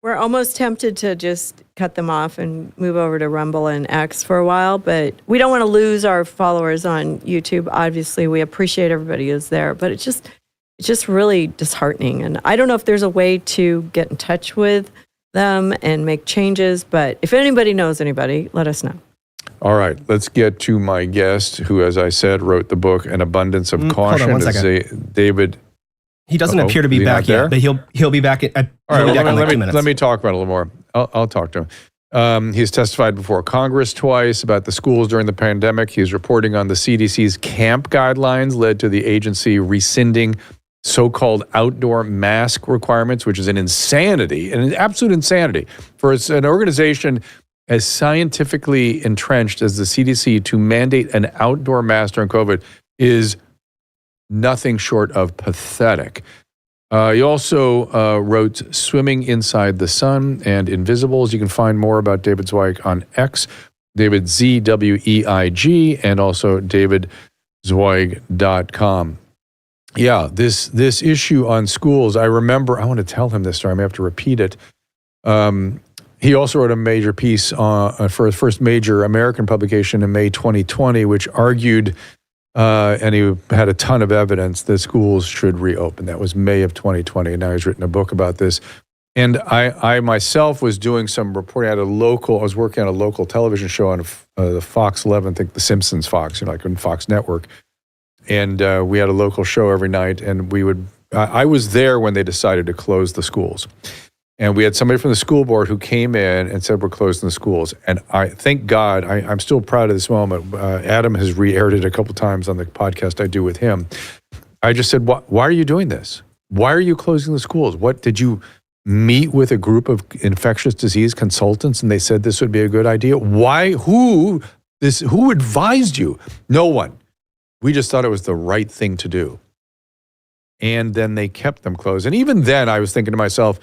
Speaker 4: we're almost tempted to just cut them off and move over to Rumble and X for a while, but we don't want to lose our followers on YouTube. Obviously, we appreciate everybody who's there, but it's just really disheartening. And I don't know if there's a way to get in touch with them and make changes, but if anybody knows anybody, let us know.
Speaker 2: All right, let's get to my guest, who, as I said, wrote the book An Abundance of Caution.
Speaker 7: Hold on 1 second.
Speaker 2: David.
Speaker 7: He doesn't appear to be back yet, but he'll be back.
Speaker 2: All right, let me talk about it a little more. I'll talk to him. He's testified before Congress twice about the schools during the pandemic. He's reporting on the CDC's camp guidelines led to the agency rescinding so-called outdoor mask requirements, which is an insanity, an absolute insanity for an organization as scientifically entrenched as the CDC to mandate an outdoor mask during COVID is nothing short of pathetic. He also wrote Swimming Inside the Sun and Invisibles. You can find more about David Zweig on X, David Zweig, and also davidzweig.com. Yeah, this issue on schools, I remember, I want to tell him this story, I may have to repeat it. He also wrote a major piece for his first major American publication in May 2020, which argued, and he had a ton of evidence, that schools should reopen. That was May of 2020, and now he's written a book about this. And I myself was doing some reporting I was working on a local television show on the Fox 11, I think the Simpsons Fox, like on Fox Network. And we had a local show every night, and I was there when they decided to close the schools. And we had somebody from the school board who came in and said, we're closing the schools. And thank God, I'm still proud of this moment. Adam has re-aired it a couple times on the podcast I do with him. I just said, why are you doing this? Why are you closing the schools? What did you meet with a group of infectious disease consultants and they said this would be a good idea? Why? Who
Speaker 1: Who advised you? No one. We just thought it was the right thing to do. And then they kept them closed. And even then I was thinking to myself,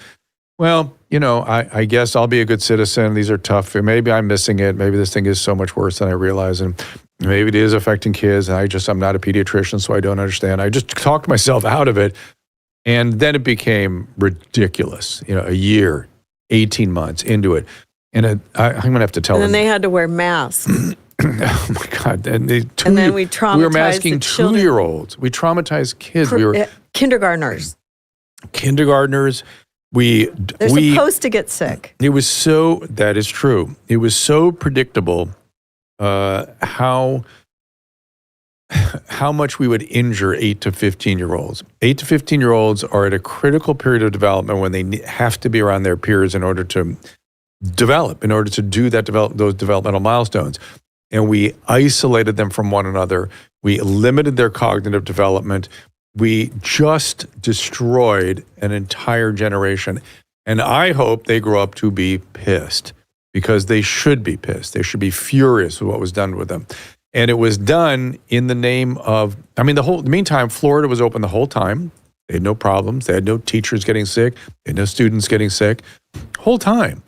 Speaker 1: well, I guess I'll be a good citizen. These are tough. Maybe I'm missing it. Maybe this thing is so much worse than I realize. And maybe it is affecting kids. And I'm not a pediatrician, so I don't understand. I just talked myself out of it. And then it became ridiculous. A year, 18 months into it. And I'm going to have to tell them.
Speaker 4: And then they had to wear masks.
Speaker 1: Oh my God. And
Speaker 4: then we traumatized
Speaker 1: we were masking
Speaker 4: the children.
Speaker 1: 2-year-olds. We traumatized kids. We were
Speaker 4: kindergartners.
Speaker 1: They're
Speaker 4: supposed to get sick.
Speaker 1: That is true. It was so predictable how much we would injure 8 to 15-year-olds. 8 to 15-year-olds are at a critical period of development when they have to be around their peers in order to develop, in order to do those developmental milestones. And we isolated them from one another. We limited their cognitive development. We just destroyed an entire generation. And I hope they grow up to be pissed, because they should be pissed. They should be furious with what was done with them. And it was done in the name of, meantime, Florida was open the whole time. They had no problems. They had no teachers getting sick. They had no students getting sick. Whole time.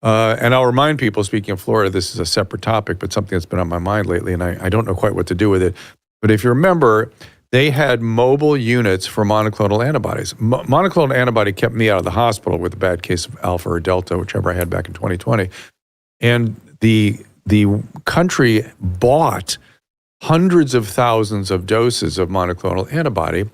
Speaker 1: And I'll remind people, speaking of Florida, this is a separate topic, but something that's been on my mind lately, and I don't know quite what to do with it. But if you remember, they had mobile units for monoclonal antibodies. Monoclonal antibody kept me out of the hospital with a bad case of Alpha or Delta, whichever I had back in 2020. And the country bought hundreds of thousands of doses of monoclonal antibody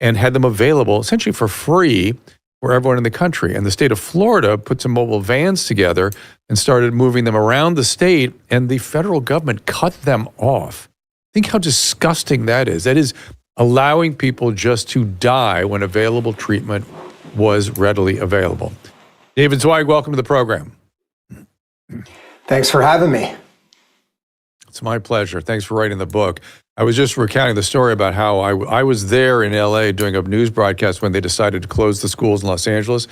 Speaker 1: and had them available essentially for free for everyone in the country. And the state of Florida put some mobile vans together and started moving them around the state, and the federal government cut them off. Think how disgusting that is. That is allowing people just to die when available treatment was readily available. David Zweig, welcome to the program.
Speaker 8: Thanks for having me.
Speaker 1: It's my pleasure. Thanks for writing the book. I was just recounting the story about how I was there in LA doing a news broadcast when they decided to close the schools in Los Angeles.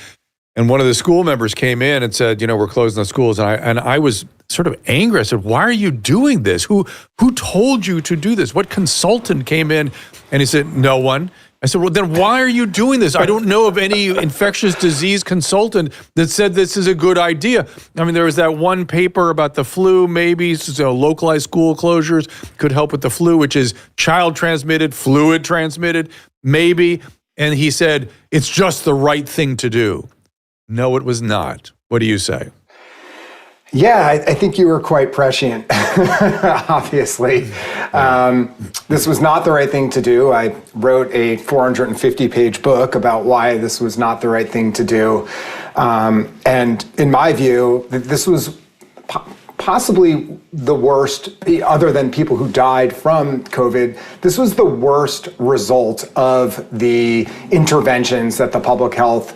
Speaker 1: And one of the school members came in and said, we're closing the schools. And I was sort of angry. I said, why are you doing this? Who told you to do this? What consultant came in? And he said, no one. I said, well, then why are you doing this? I don't know of any infectious disease consultant that said this is a good idea. There was that one paper about the flu, maybe localized school closures could help with the flu, which is child transmitted, fluid transmitted, maybe. And he said, it's just the right thing to do. No, it was not. What do you say?
Speaker 8: Yeah, I think you were quite prescient, obviously. This was not the right thing to do. I wrote a 450-page book about why this was not the right thing to do. And in my view, this was possibly the worst, other than people who died from COVID, this was the worst result of the interventions that the public health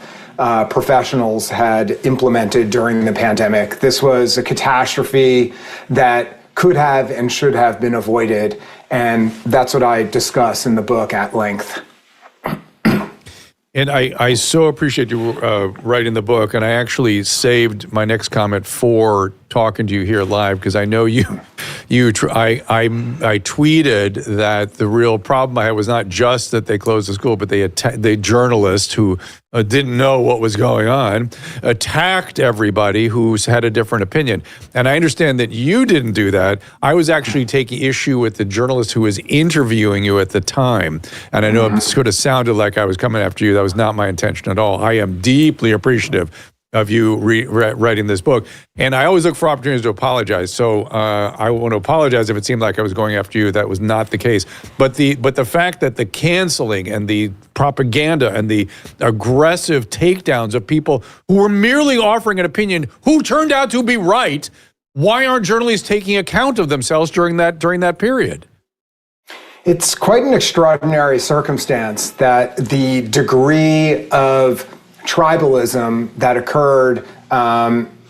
Speaker 8: professionals had implemented during the pandemic. This was a catastrophe that could have and should have been avoided. And that's what I discuss in the book at length.
Speaker 1: And I so appreciate you writing the book. And I actually saved my next comment for talking to you here live, because I know I tweeted that the real problem I had was not just that they closed the school, but the journalists who didn't know what was going on attacked everybody who's had a different opinion. And I understand that you didn't do that. I was actually taking issue with the journalist who was interviewing you at the time. And I know it sort of sounded like I was coming after you. That was not my intention at all. I am deeply appreciative of you writing this book. And I always look for opportunities to apologize. So I want to apologize if it seemed like I was going after you. That was not the case. But the fact that the canceling and the propaganda and the aggressive takedowns of people who were merely offering an opinion, who turned out to be right, why aren't journalists taking account of themselves during that period?
Speaker 8: It's quite an extraordinary circumstance that the degree of tribalism that occurred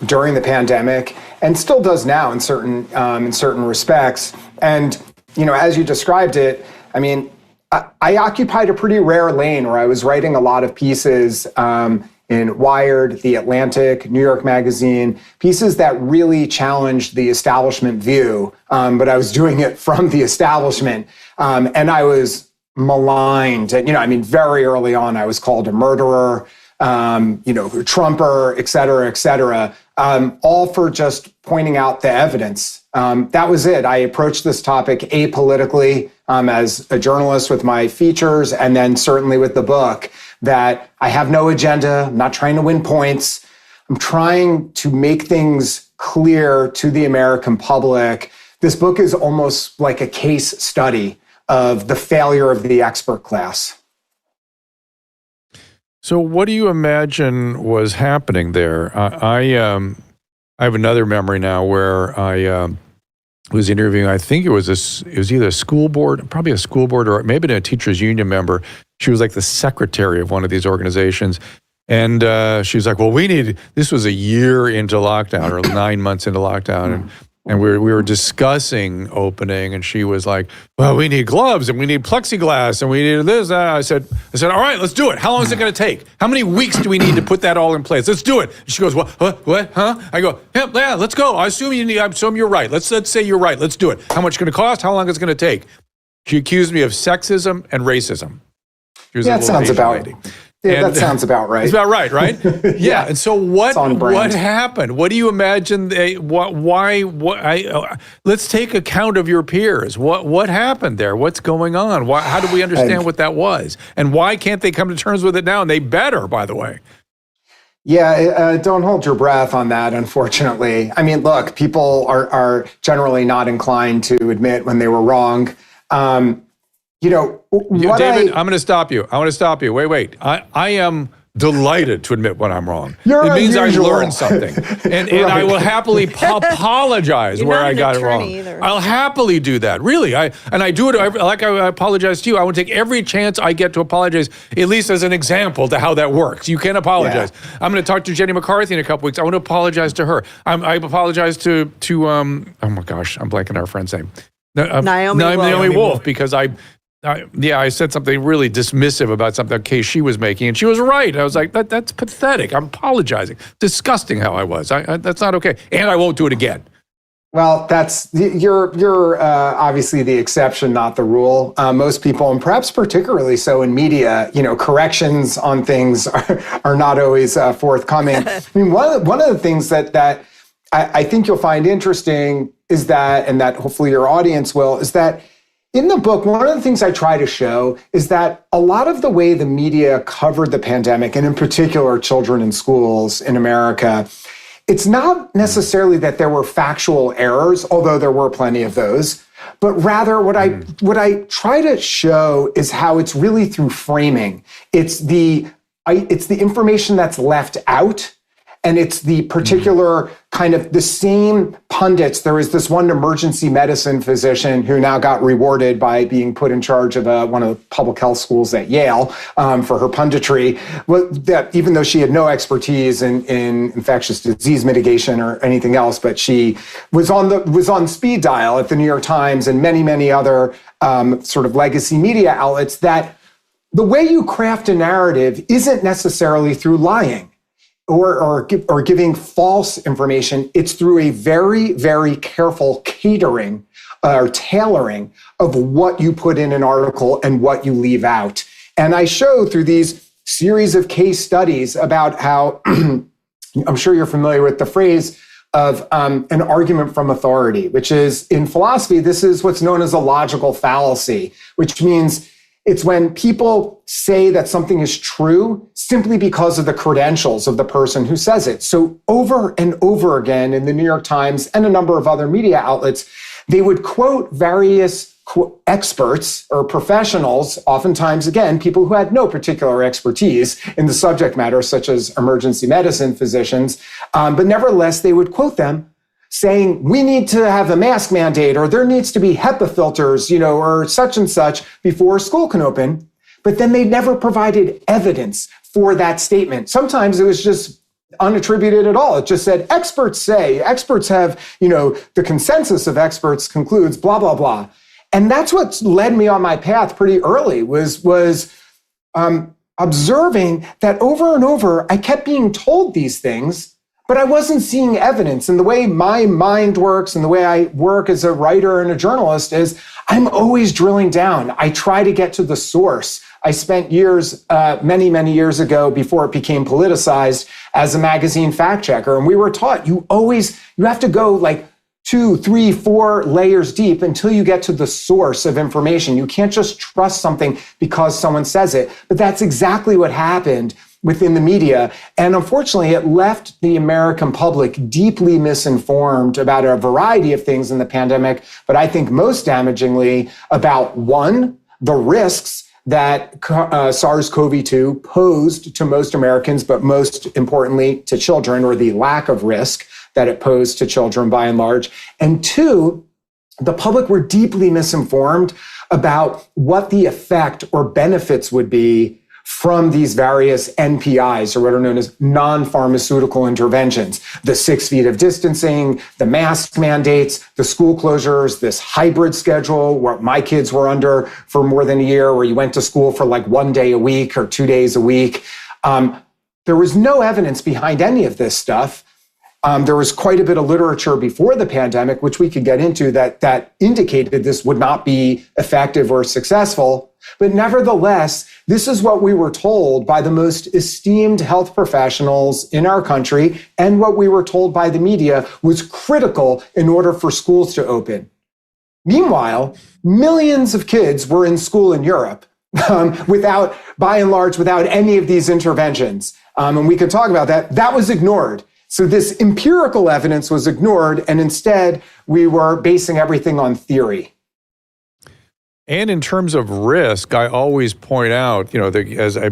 Speaker 8: during the pandemic, and still does now in certain respects. And as you described it, I occupied a pretty rare lane where I was writing a lot of pieces in Wired, The Atlantic, New York Magazine, pieces that really challenged the establishment view. But I was doing it from the establishment. And I was maligned. And, very early on, I was called a murderer, Trumper, et cetera, all for just pointing out the evidence. That was it. I approached this topic apolitically as a journalist with my features, and then certainly with the book, that I have no agenda. I'm not trying to win points. I'm trying to make things clear to the American public. This book is almost like a case study of the failure of the expert class.
Speaker 1: So what do you imagine was happening there? I have another memory now where I was interviewing, I think it was either a school board, probably a school board, or maybe a teachers union member. She was like the secretary of one of these organizations. And she was like, well, this was a year into lockdown or 9 months into lockdown. And we were discussing opening, and she was like, well, we need gloves and we need plexiglass and we need this. I said, all right, let's do it. How long is it going to take? How many weeks do we need to put that all in place? Let's do it. And she goes, what, huh? I go, yeah, let's go. I assume you're right. Let's say you're right. Let's do it. How much it's going to cost? How long it's going to take? She accused me of sexism and racism. She was
Speaker 8: that sounds about right. Yeah, that sounds about right.
Speaker 1: It's about right? Yeah. And so what happened? What do you imagine? Let's take account of your peers. What happened there? What's going on? How do we understand what that was? And why can't they come to terms with it now? And they better, by the way.
Speaker 8: Yeah, don't hold your breath on that, unfortunately. Look, people are generally not inclined to admit when they were wrong. David,
Speaker 1: I'm going to stop you. I want to stop you. Wait. I am delighted to admit when I'm wrong.
Speaker 8: It
Speaker 1: means I learned something. And I will happily apologize where I got it wrong.
Speaker 4: Either.
Speaker 1: I'll happily do that. Really. I do it like I apologize to you. I want to take every chance I get to apologize, at least as an example to how that works. You can apologize. Yeah. I'm going to talk to Jenny McCarthy in a couple weeks. I want to apologize to her. I apologize to oh my gosh, I'm blanking our friend's name. Naomi Wolf, because I said something really dismissive about a case she was making, and she was right. I was like, that's pathetic. I'm apologizing. Disgusting how I was. That's not okay. And I won't do it again.
Speaker 8: Well, you're obviously the exception, not the rule. Most people, and perhaps particularly so in media, corrections on things are not always forthcoming. One of the things that I think you'll find interesting is that, and that hopefully your audience will, is that in the book, one of the things I try to show is that a lot of the way the media covered the pandemic, and in particular children in schools in America, it's not necessarily that there were factual errors, although there were plenty of those, but rather what I try to show is how it's really through framing. It's the information that's left out. And it's the particular kind of the same pundits. There was this one emergency medicine physician who now got rewarded by being put in charge of one of the public health schools at Yale for her punditry. That even though she had no expertise in infectious disease mitigation or anything else, but she was on speed dial at the New York Times and many other sort of legacy media outlets. That the way you craft a narrative isn't necessarily through lying or giving false information. It's through a very, very careful catering or tailoring of what you put in an article and what you leave out. And I show through these series of case studies about how, I'm sure you're familiar with the phrase of an argument from authority, which is in philosophy, this is what's known as a logical fallacy, which means it's when people say that something is true simply because of the credentials of the person who says it. So over and over again in the New York Times and a number of other media outlets, they would quote various experts or professionals, oftentimes, again, people who had no particular expertise in the subject matter, such as emergency medicine physicians, but nevertheless, they would quote them saying, we need to have a mask mandate, or there needs to be HEPA filters, or such and such before school can open. But then they never provided evidence for that statement. Sometimes it was just unattributed at all. It just said, experts say, experts have, the consensus of experts concludes, blah, blah, blah. And that's what led me on my path pretty early was observing that over and over, I kept being told these things, but I wasn't seeing evidence. And the way my mind works and the way I work as a writer and a journalist is I'm always drilling down. I try to get to the source. I spent years, many, many years ago, before it became politicized, as a magazine fact checker. And we were taught you have to go like 2, 3, 4 layers deep until you get to the source of information. You can't just trust something because someone says it. But that's exactly what happened within the media. And unfortunately, it left the American public deeply misinformed about a variety of things in the pandemic, but I think most damagingly about, one, the risks that SARS-CoV-2 posed to most Americans, but most importantly to children, or the lack of risk that it posed to children by and large. And two, the public were deeply misinformed about what the effect or benefits would be from these various NPIs, or what are known as non-pharmaceutical interventions. The 6 feet of distancing, the mask mandates, the school closures, this hybrid schedule, what my kids were under for more than a year, where you went to school for like 1 day a week or 2 days a week. There was no evidence behind any of this stuff. There was quite a bit of literature before the pandemic, which we could get into, that indicated this would not be effective or successful. But nevertheless, this is what we were told by the most esteemed health professionals in our country, and what we were told by the media was critical in order for schools to open. Meanwhile, millions of kids were in school in Europe by and large, without any of these interventions. And we could talk about that. That was ignored. So this empirical evidence was ignored, and instead we were basing everything on theory.
Speaker 1: And in terms of risk, I always point out,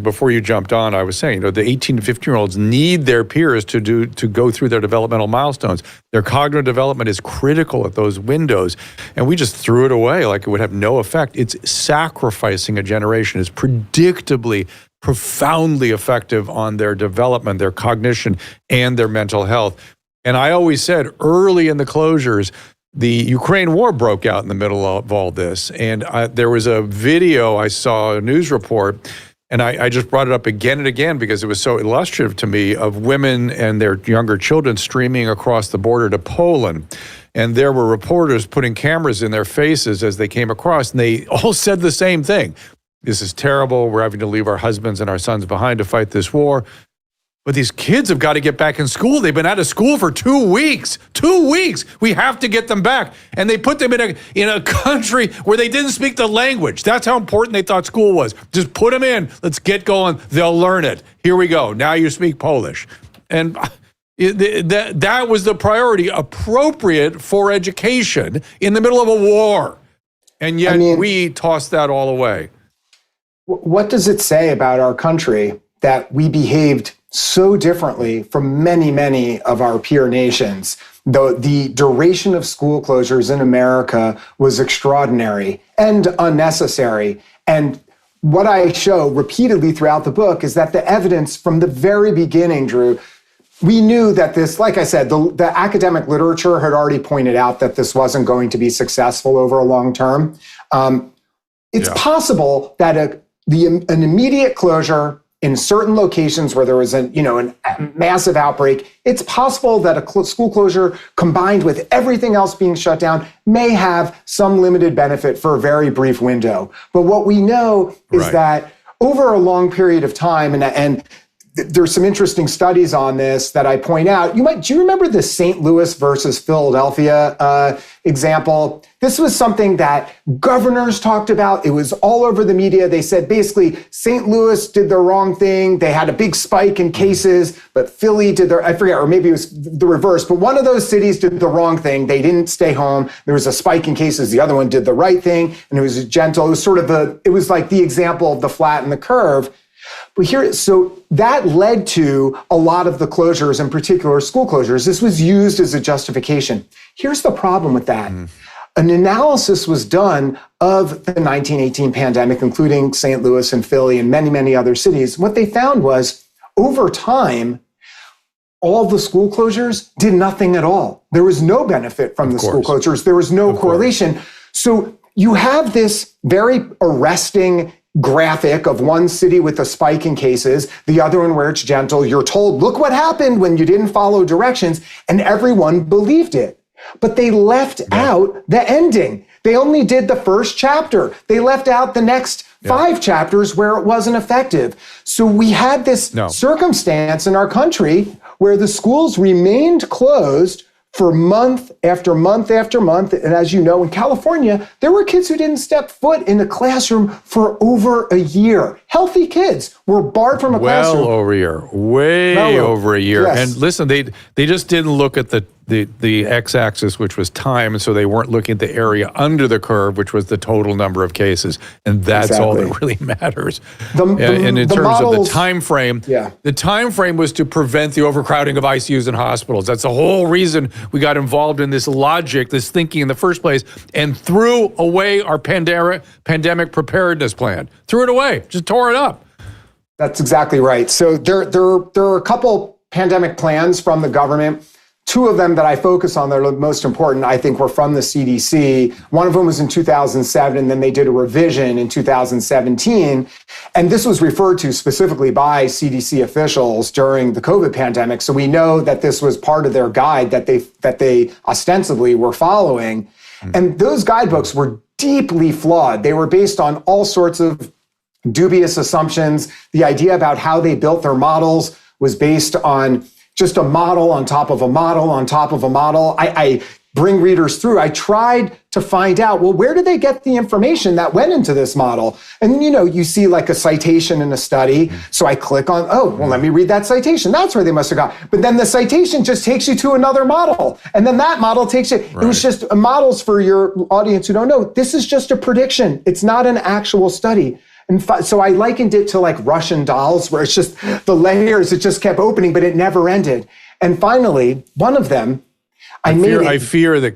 Speaker 1: before you jumped on, I was saying, the 18 to 15-year-olds need their peers to go through their developmental milestones. Their cognitive development is critical at those windows, and we just threw it away like it would have no effect. It's sacrificing a generation. It's predictably, profoundly effective on their development, their cognition, and their mental health. And I always said early in the closures, the Ukraine war broke out in the middle of all this. And there was a video, I saw a news report, and I just brought it up again and again because it was so illustrative to me, of women and their younger children streaming across the border to Poland. And there were reporters putting cameras in their faces as they came across, and they all said the same thing. This is terrible. We're having to leave our husbands and our sons behind to fight this war. But these kids have got to get back in school. They've been out of school for 2 weeks. 2 weeks. We have to get them back. And they put them in a country where they didn't speak the language. That's how important they thought school was. Just put them in. Let's get going. They'll learn it. Here we go. Now you speak Polish. And that was the priority, appropriate for education in the middle of a war. And yet we tossed that all away.
Speaker 8: What does it say about our country that we behaved so differently from many, many of our peer nations? The duration of school closures in America was extraordinary and unnecessary. And what I show repeatedly throughout the book is that the evidence from the very beginning, Drew, we knew that this, like I said, the academic literature had already pointed out that this wasn't going to be successful over a long term. It's possible that an immediate closure in certain locations where there was a massive outbreak, it's possible that a school closure combined with everything else being shut down may have some limited benefit for a very brief window. But what we know is that over a long period of time, and there's some interesting studies on this that I point out. Do you remember the St. Louis versus Philadelphia example? This was something that governors talked about. It was all over the media. They said basically St. Louis did the wrong thing. They had a big spike in cases, but Philly did I forget, or maybe it was the reverse, but one of those cities did the wrong thing. They didn't stay home. There was a spike in cases. The other one did the right thing, and it was gentle. It was it was like the example of the flat and the curve. But so that led to a lot of the closures, in particular school closures. This was used as a justification. Here's the problem with that. An analysis was done of the 1918 pandemic, including St. Louis and Philly and many, many other cities. What they found was, over time, all the school closures did nothing at all. There was no benefit from the school closures. There was no correlation. So you have this very arresting graphic of one city with a spike in cases, the other one where it's gentle. You're told, look what happened when you didn't follow directions, and everyone believed it. But they left out the ending. They only did the first chapter. They left out the next 5 chapters where it wasn't effective. So we had this circumstance in our country where the schools remained closed for month after month after month. And as you know, in California, there were kids who didn't step foot in a classroom for over a year. Healthy kids were barred from a classroom.
Speaker 1: Well over a year. Way over a year.
Speaker 8: Yes.
Speaker 1: And listen, they just didn't look at the x-axis, which was time, and so they weren't looking at the area under the curve, which was the total number of cases, and that's all that really matters. And in terms of the time frame, the time frame was to prevent the overcrowding of ICUs and hospitals. That's the whole reason we got involved in this logic, this thinking in the first place, and threw away our pandemic preparedness plan. Threw it away, just tore it up.
Speaker 8: That's exactly right. So there are a couple pandemic plans from the government. 2 of them that I focus on that are the most important, I think, were from the CDC. One of them was in 2007, and then they did a revision in 2017. And this was referred to specifically by CDC officials during the COVID pandemic. So we know that this was part of their guide that they ostensibly were following. And those guidebooks were deeply flawed. They were based on all sorts of dubious assumptions. The idea about how they built their models was based on just a model on top of a model on top of a model. I bring readers through. I tried to find out, well, where did they get the information that went into this model? And then, you see like a citation in a study. So I click on, let me read that citation. That's where they must have got. But then the citation just takes you to another model. And then that model takes you. Right. It was just models, for your audience who don't know. This is just a prediction. It's not an actual study. And so I likened it to like Russian dolls, where it's just the layers, it just kept opening, but it never ended. And finally, one of them, I
Speaker 1: fear that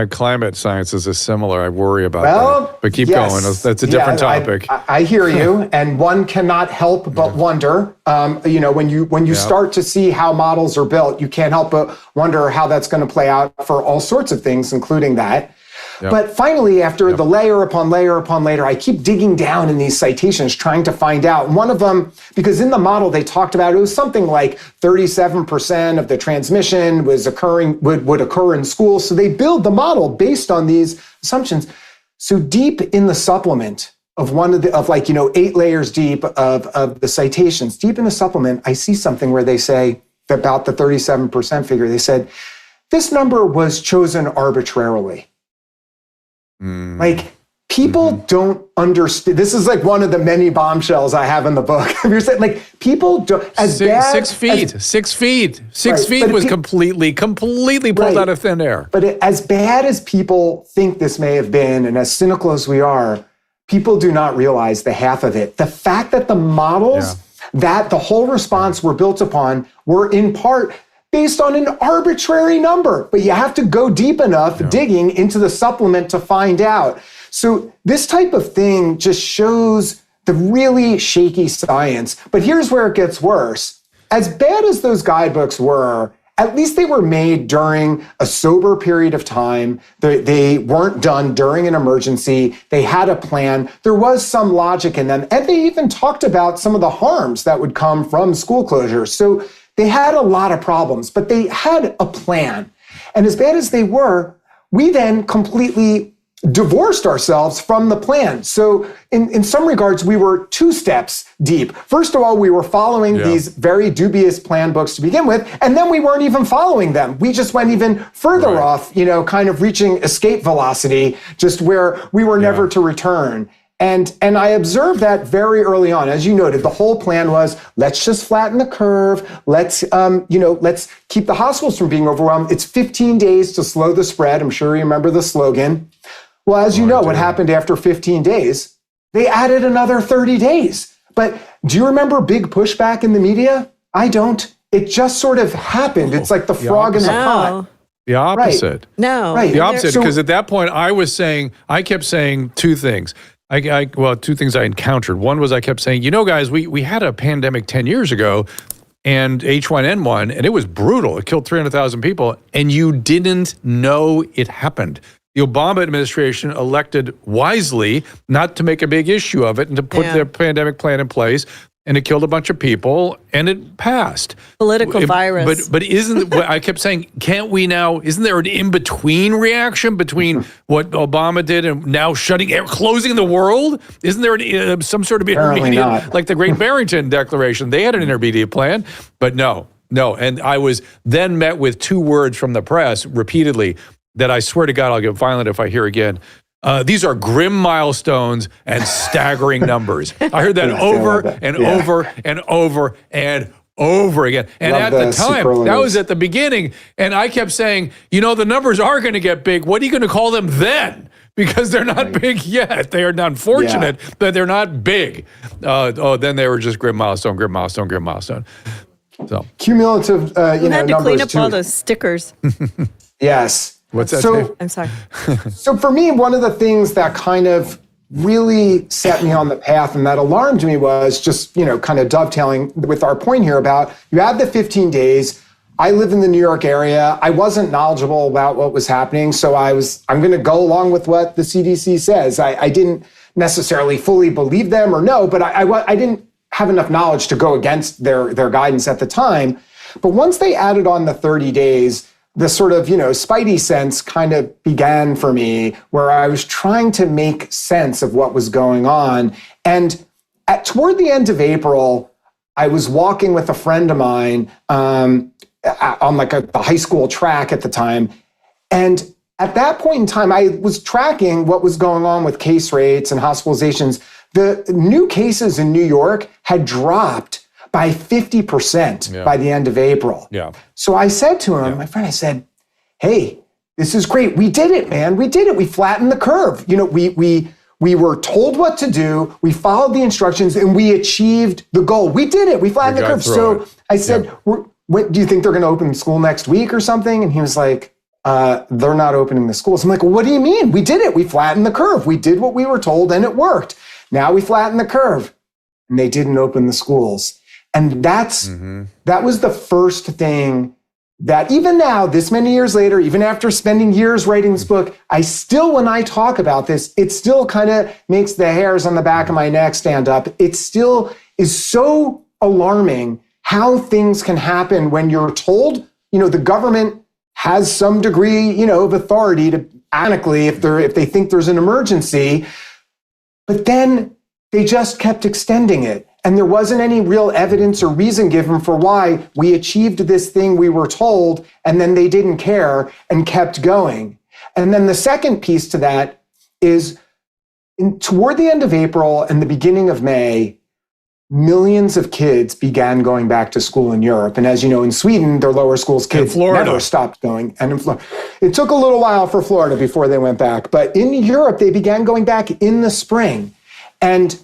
Speaker 1: climate sciences is similar. I worry about that. But keep going. That's a different topic.
Speaker 8: I hear you. And one cannot help but wonder, when you start to see how models are built, you can't help but wonder how that's going to play out for all sorts of things, including that. But finally, after the layer upon layer upon layer, I keep digging down in these citations, trying to find out. One of them, because in the model they talked about, it was something like 37% of the transmission was would occur in schools. So they build the model based on these assumptions. So deep in the supplement of 8 layers deep of the citations, deep in the supplement, I see something where they say about the 37% figure. They said, this number was chosen arbitrarily. Like, people don't understand. This is like one of the many bombshells I have in the book. You're saying, like, people don't.
Speaker 1: 6 feet. 6 feet. 6 feet was completely pulled out of thin air.
Speaker 8: But as bad as people think this may have been, and as cynical as we are, people do not realize the half of it. The fact that the models that the whole response were built upon were in part based on an arbitrary number, but you have to go deep enough digging into the supplement to find out. So this type of thing just shows the really shaky science. But here's where it gets worse. As bad as those guidebooks were, at least they were made during a sober period of time. They weren't done during an emergency. They had a plan. There was some logic in them. And they even talked about some of the harms that would come from school closures. So they had a lot of problems, but they had a plan. And as bad as they were, we then completely divorced ourselves from the plan. So in some regards, we were 2 steps deep. First of all, we were following these very dubious plan books to begin with, and then we weren't even following them. We just went even further off, kind of reaching escape velocity, just where we were never to return. And I observed that very early on. As you noted, the whole plan was, let's just flatten the curve. Let's keep the hospitals from being overwhelmed. It's 15 days to slow the spread. I'm sure you remember the slogan. Well, as you know, what happened after 15 days? They added another 30 days. But do you remember big pushback in the media? I don't. It just sort of happened. It's like the frog in the pot.
Speaker 1: The opposite.
Speaker 8: Right.
Speaker 4: No.
Speaker 8: Right.
Speaker 1: The opposite, because at that point I kept saying 2 things. 2 things I encountered. One was I kept saying, guys, we had a pandemic 10 years ago, and H1N1, and it was brutal. It killed 300,000 people, and you didn't know it happened. The Obama administration elected wisely not to make a big issue of it and to put their pandemic plan in place. And it killed a bunch of people, and it passed.
Speaker 4: Political virus.
Speaker 1: But isn't I kept saying, can't we now? Isn't there an in-between reaction between what Obama did and now closing the world? Isn't there some sort of intermediate, like the Great Barrington Declaration? They had an intermediate plan, but no. And I was then met with 2 words from the press repeatedly that I swear to God I'll get violent if I hear again. These are grim milestones and staggering numbers. I heard that over and over and over and over again. And at the time, that was at the beginning. And I kept saying, the numbers are going to get big. What are you going to call them then? Because they're not big yet. They are unfortunate, but they're not big. Then they were just grim milestone. So
Speaker 8: cumulative,
Speaker 4: you had to clean up
Speaker 8: too.
Speaker 4: all those stickers.
Speaker 8: Yes.
Speaker 1: What's that?
Speaker 8: So,
Speaker 4: I'm sorry.
Speaker 8: So for me, one of the things that kind of really set me on the path and that alarmed me was just, kind of dovetailing with our point here about you had the 15 days. I live in the New York area. I wasn't knowledgeable about what was happening. So I'm going to go along with what the CDC says. I didn't necessarily fully believe them or no, but I didn't have enough knowledge to go against their guidance at the time. But once they added on the 30 days, the sort of, spidey sense kind of began for me where I was trying to make sense of what was going on. And toward the end of April, I was walking with a friend of mine on like the high school track at the time. And at that point in time, I was tracking what was going on with case rates and hospitalizations. The new cases in New York had dropped by 50% by the end of April.
Speaker 1: Yeah.
Speaker 8: So I said to him, my friend, I said, hey, this is great. We did it, man. We did it. We flattened the curve. We were told what to do. We followed the instructions and we achieved the goal. We did it. We flattened the curve. So I said, what, do you think they're going to open school next week or something? And he was like, they're not opening the schools. I'm like, well, what do you mean? We did it. We flattened the curve. We did what we were told and it worked. Now we flattened the curve and they didn't open the schools. And that was the first thing that even now, this many years later, even after spending years writing this book, I still, when I talk about this, it still kind of makes the hairs on the back of my neck stand up. It still is so alarming how things can happen when you're told, the government has some degree, of authority to panically if they think there's an emergency, but then they just kept extending it. And there wasn't any real evidence or reason given for why we achieved this thing we were told, and then they didn't care and kept going. And then the second piece to that is toward the end of April and the beginning of May, millions of kids began going back to school in Europe. And as you know, in Sweden, their lower schools kids never stopped going. And in Florida, it took a little while for Florida before they went back. But in Europe, they began going back in the spring. And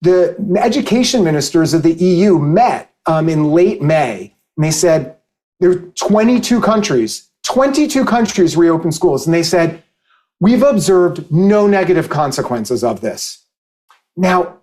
Speaker 8: the education ministers of the EU met in late May, and they said there are 22 countries reopened schools, and they said, we've observed no negative consequences of this. Now,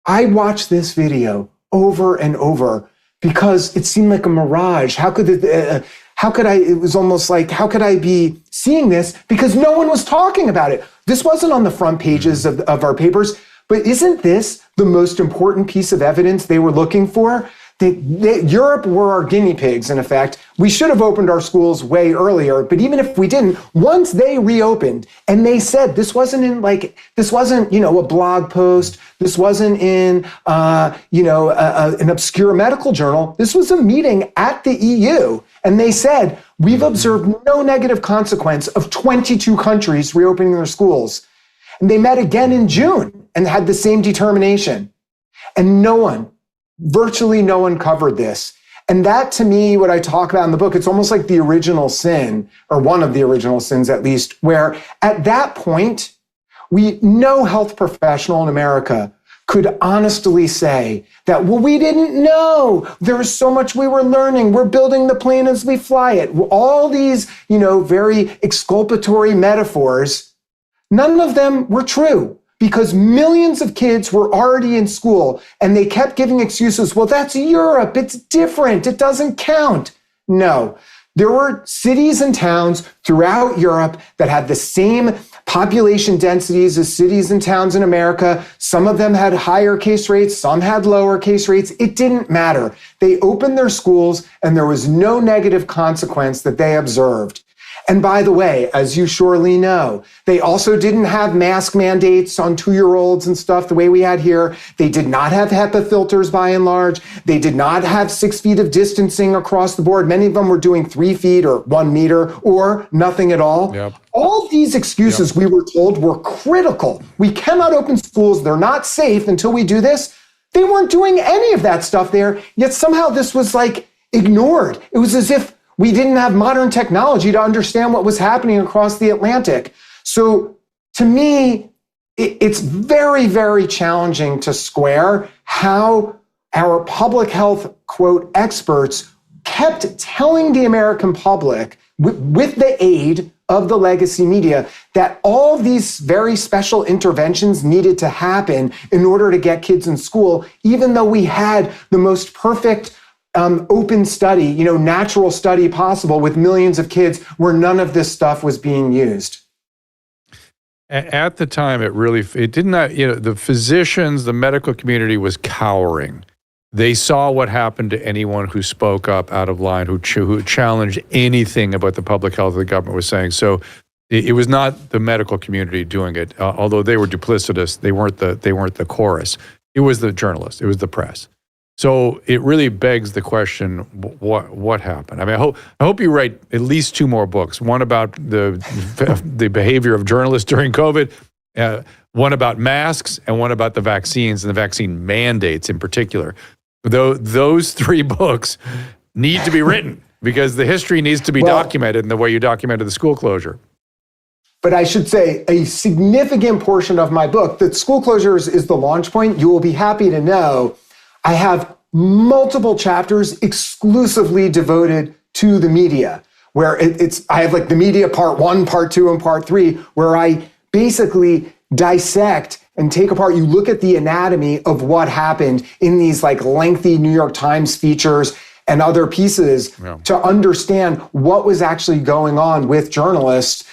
Speaker 8: I watched this video over and over because it seemed like a mirage. How could it was almost like, how could I be seeing this? Because no one was talking about it. This wasn't on the front pages of our papers. But isn't this the most important piece of evidence they were looking for? Europe were our guinea pigs, in effect. We should have opened our schools way earlier, but even if we didn't, once they reopened and they said this wasn't a blog post, this wasn't in an obscure medical journal. This was a meeting at the EU, and they said we've observed no negative consequence of 22 countries reopening their schools. And they met again in June and had the same determination. And virtually no one covered this. And that, to me, what I talk about in the book, it's almost like the original sin, or one of the original sins at least, where at that point, no health professional in America could honestly say that, well, we didn't know. There was so much we were learning. We're building the plane as we fly it. All these, very exculpatory metaphors. None of them were true because millions of kids were already in school and they kept giving excuses. Well, that's Europe. It's different. It doesn't count. No, There were cities and towns throughout Europe that had the same population densities as cities and towns in America. Some of them had higher case rates, some had lower case rates. It didn't matter. They opened their schools and there was no negative consequence that they observed. And by the way, as you surely know, they also didn't have mask mandates on 2-year-olds and stuff the way we had here. They did not have HEPA filters by and large. They did not have 6 feet of distancing across the board. Many of them were doing 3 feet or 1 meter or nothing at all.
Speaker 1: Yep.
Speaker 8: All of these excuses, we were told, were critical. We cannot open schools. They're not safe until we do this. They weren't doing any of that stuff there, yet somehow this was like ignored. It was as if we didn't have modern technology to understand what was happening across the Atlantic. So to me, it's very, very challenging to square how our public health, quote, experts kept telling the American public, with the aid of the legacy media, that all of these very special interventions needed to happen in order to get kids in school, even though we had the most perfect open study, natural study possible with millions of kids where none of this stuff was being used.
Speaker 1: At the time, it did not, the physicians, the medical community was cowering. They saw what happened to anyone who spoke up out of line, who challenged anything about the public health the government was saying. So it was not the medical community doing it, although they were duplicitous. They weren't the chorus. It was the journalists. It was the press. So it really begs the question: what happened? I mean, I hope you write at least 2 more books. One about the behavior of journalists during COVID, one about masks, and one about the vaccines and the vaccine mandates in particular. Those 3 books need to be written because the history needs to be documented in the way you documented the school closure.
Speaker 8: But I should say a significant portion of my book, that school closures is the launch point. You will be happy to know I have multiple chapters exclusively devoted to the media, where I have like the media part 1, part 2, and part 3, where I basically dissect and take apart. You look at the anatomy of what happened in these like lengthy New York Times features and other pieces to understand what was actually going on with journalists,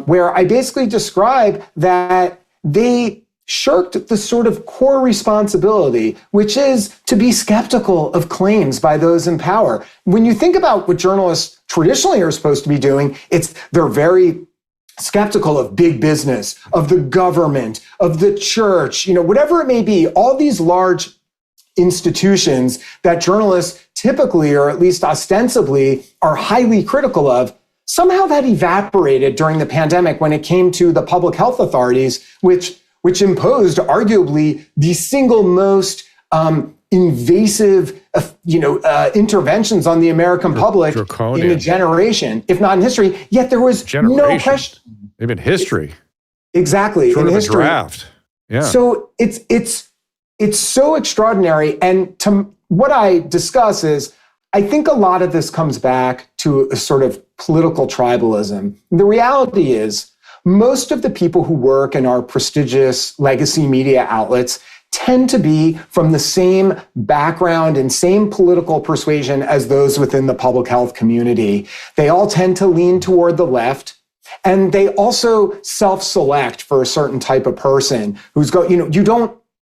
Speaker 8: where I basically describe that they shirked the sort of core responsibility, which is to be skeptical of claims by those in power. When you think about what journalists traditionally are supposed to be doing, they're very skeptical of big business, of the government, of the church, whatever it may be, all these large institutions that journalists typically, or at least ostensibly, are highly critical of. Somehow that evaporated during the pandemic when it came to the public health authorities, which imposed arguably the single most invasive, interventions on the American public in a generation, if not in history. Yet there was no question.
Speaker 1: Even history.
Speaker 8: Exactly.
Speaker 1: Sort
Speaker 8: in
Speaker 1: of
Speaker 8: history.
Speaker 1: A draft. Yeah.
Speaker 8: So it's so extraordinary. And to what I discuss is, I think a lot of this comes back to a sort of political tribalism. The reality is, most of the people who work in our prestigious legacy media outlets tend to be from the same background and same political persuasion as those within the public health community. They all tend to lean toward the left, and they also self-select for a certain type of person who's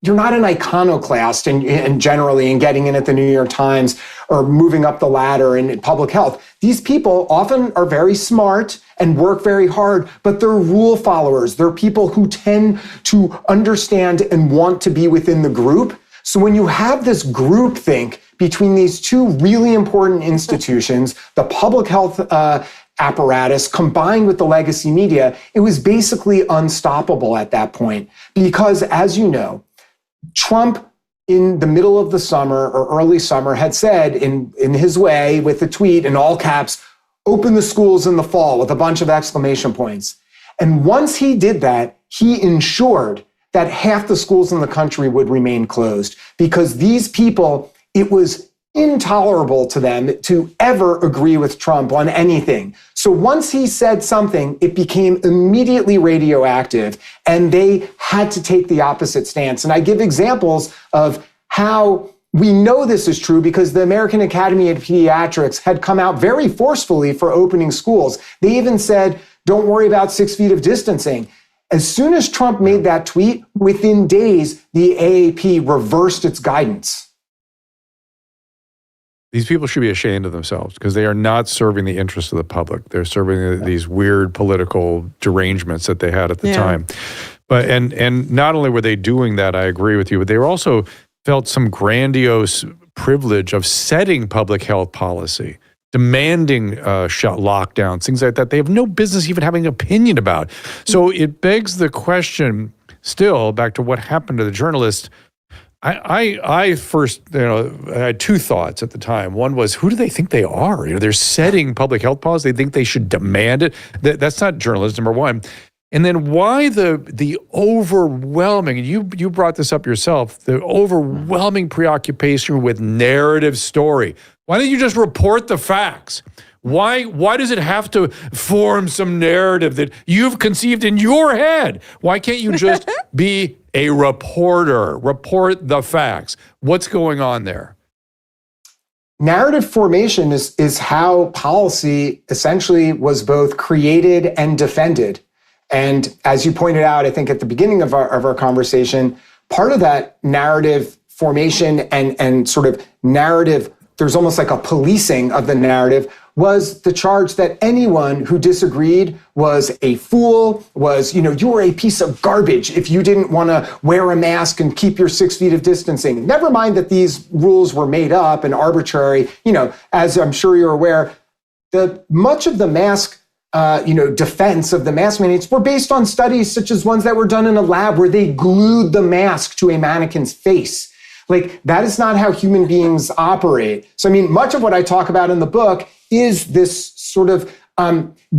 Speaker 8: you're not an iconoclast and generally in getting in at the New York Times or moving up the ladder in public health. These people often are very smart and work very hard, but they're rule followers. They're people who tend to understand and want to be within the group. So when you have this groupthink between these 2 really important institutions, the public health apparatus combined with the legacy media, it was basically unstoppable at that point. Because as you know, Trump, in the middle of the summer or early summer, had said in his way with a tweet in all caps, "Open the schools in the fall," with a bunch of exclamation points. And once he did that, he ensured that half the schools in the country would remain closed, because these people, it was intolerable to them to ever agree with Trump on anything. So once he said something, it became immediately radioactive, and they had to take the opposite stance. And I give examples of how we know this is true because the American Academy of Pediatrics had come out very forcefully for opening schools. They even said, don't worry about 6 feet of distancing. As soon as Trump made that tweet, within days, the AAP reversed its guidance.
Speaker 1: These people should be ashamed of themselves because they are not serving the interests of the public. They're serving these weird political derangements that they had at the time. But and not only were they doing that, I agree with you, but they were also felt some grandiose privilege of setting public health policy, demanding lockdowns, things like that. They have no business even having an opinion about. So it begs the question, still, back to what happened to the journalist. I first, I had two thoughts at the time. One was, who do they think they are? They're setting public health policy. They think they should demand it. That's not journalism, number one. And then why the overwhelming, you brought this up yourself, the overwhelming preoccupation with narrative story. Why don't you just report the facts? Why does it have to form some narrative that you've conceived in your head? Why can't you just be a reporter, report the facts? What's going on there?
Speaker 8: Narrative formation is how policy essentially was both created and defended. And as you pointed out, I think at the beginning of our conversation, part of that narrative formation and sort of narrative, there's almost like a policing of the narrative, was the charge that anyone who disagreed was a fool, was, you were a piece of garbage if you didn't want to wear a mask and keep your 6 feet of distancing. Never mind that these rules were made up and arbitrary. As I'm sure you're aware, much of the mask defense of the mask mandates were based on studies such as ones that were done in a lab where they glued the mask to a mannequin's face. Like, that is not how human beings operate. So, much of what I talk about in the book is this sort of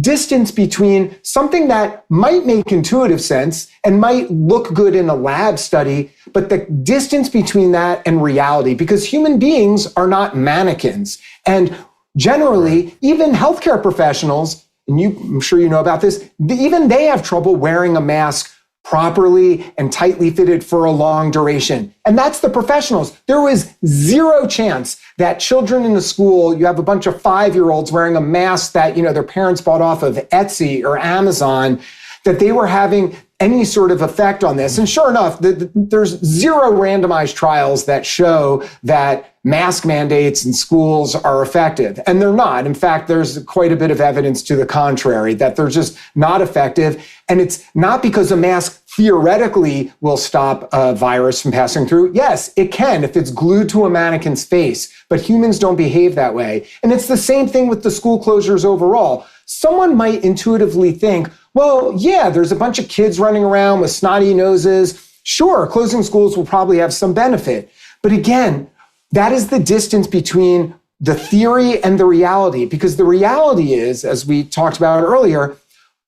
Speaker 8: distance between something that might make intuitive sense and might look good in a lab study, but the distance between that and reality, because human beings are not mannequins. And generally, even healthcare professionals, and I'm sure you know about this, even they have trouble wearing a mask properly and tightly fitted for a long duration. And that's the professionals. There was zero chance that children in the school, you have a bunch of 5-year-olds wearing a mask that, their parents bought off of Etsy or Amazon, that they were having any sort of effect on this. And sure enough, there's zero randomized trials that show that mask mandates in schools are effective. And they're not. In fact, there's quite a bit of evidence to the contrary, that they're just not effective. And it's not because a mask theoretically will stop a virus from passing through. Yes, it can if it's glued to a mannequin's face, but humans don't behave that way. And it's the same thing with the school closures overall. Someone might intuitively think, well, yeah, there's a bunch of kids running around with snotty noses. Sure, closing schools will probably have some benefit. But again, that is the distance between the theory and the reality, because the reality is, as we talked about earlier,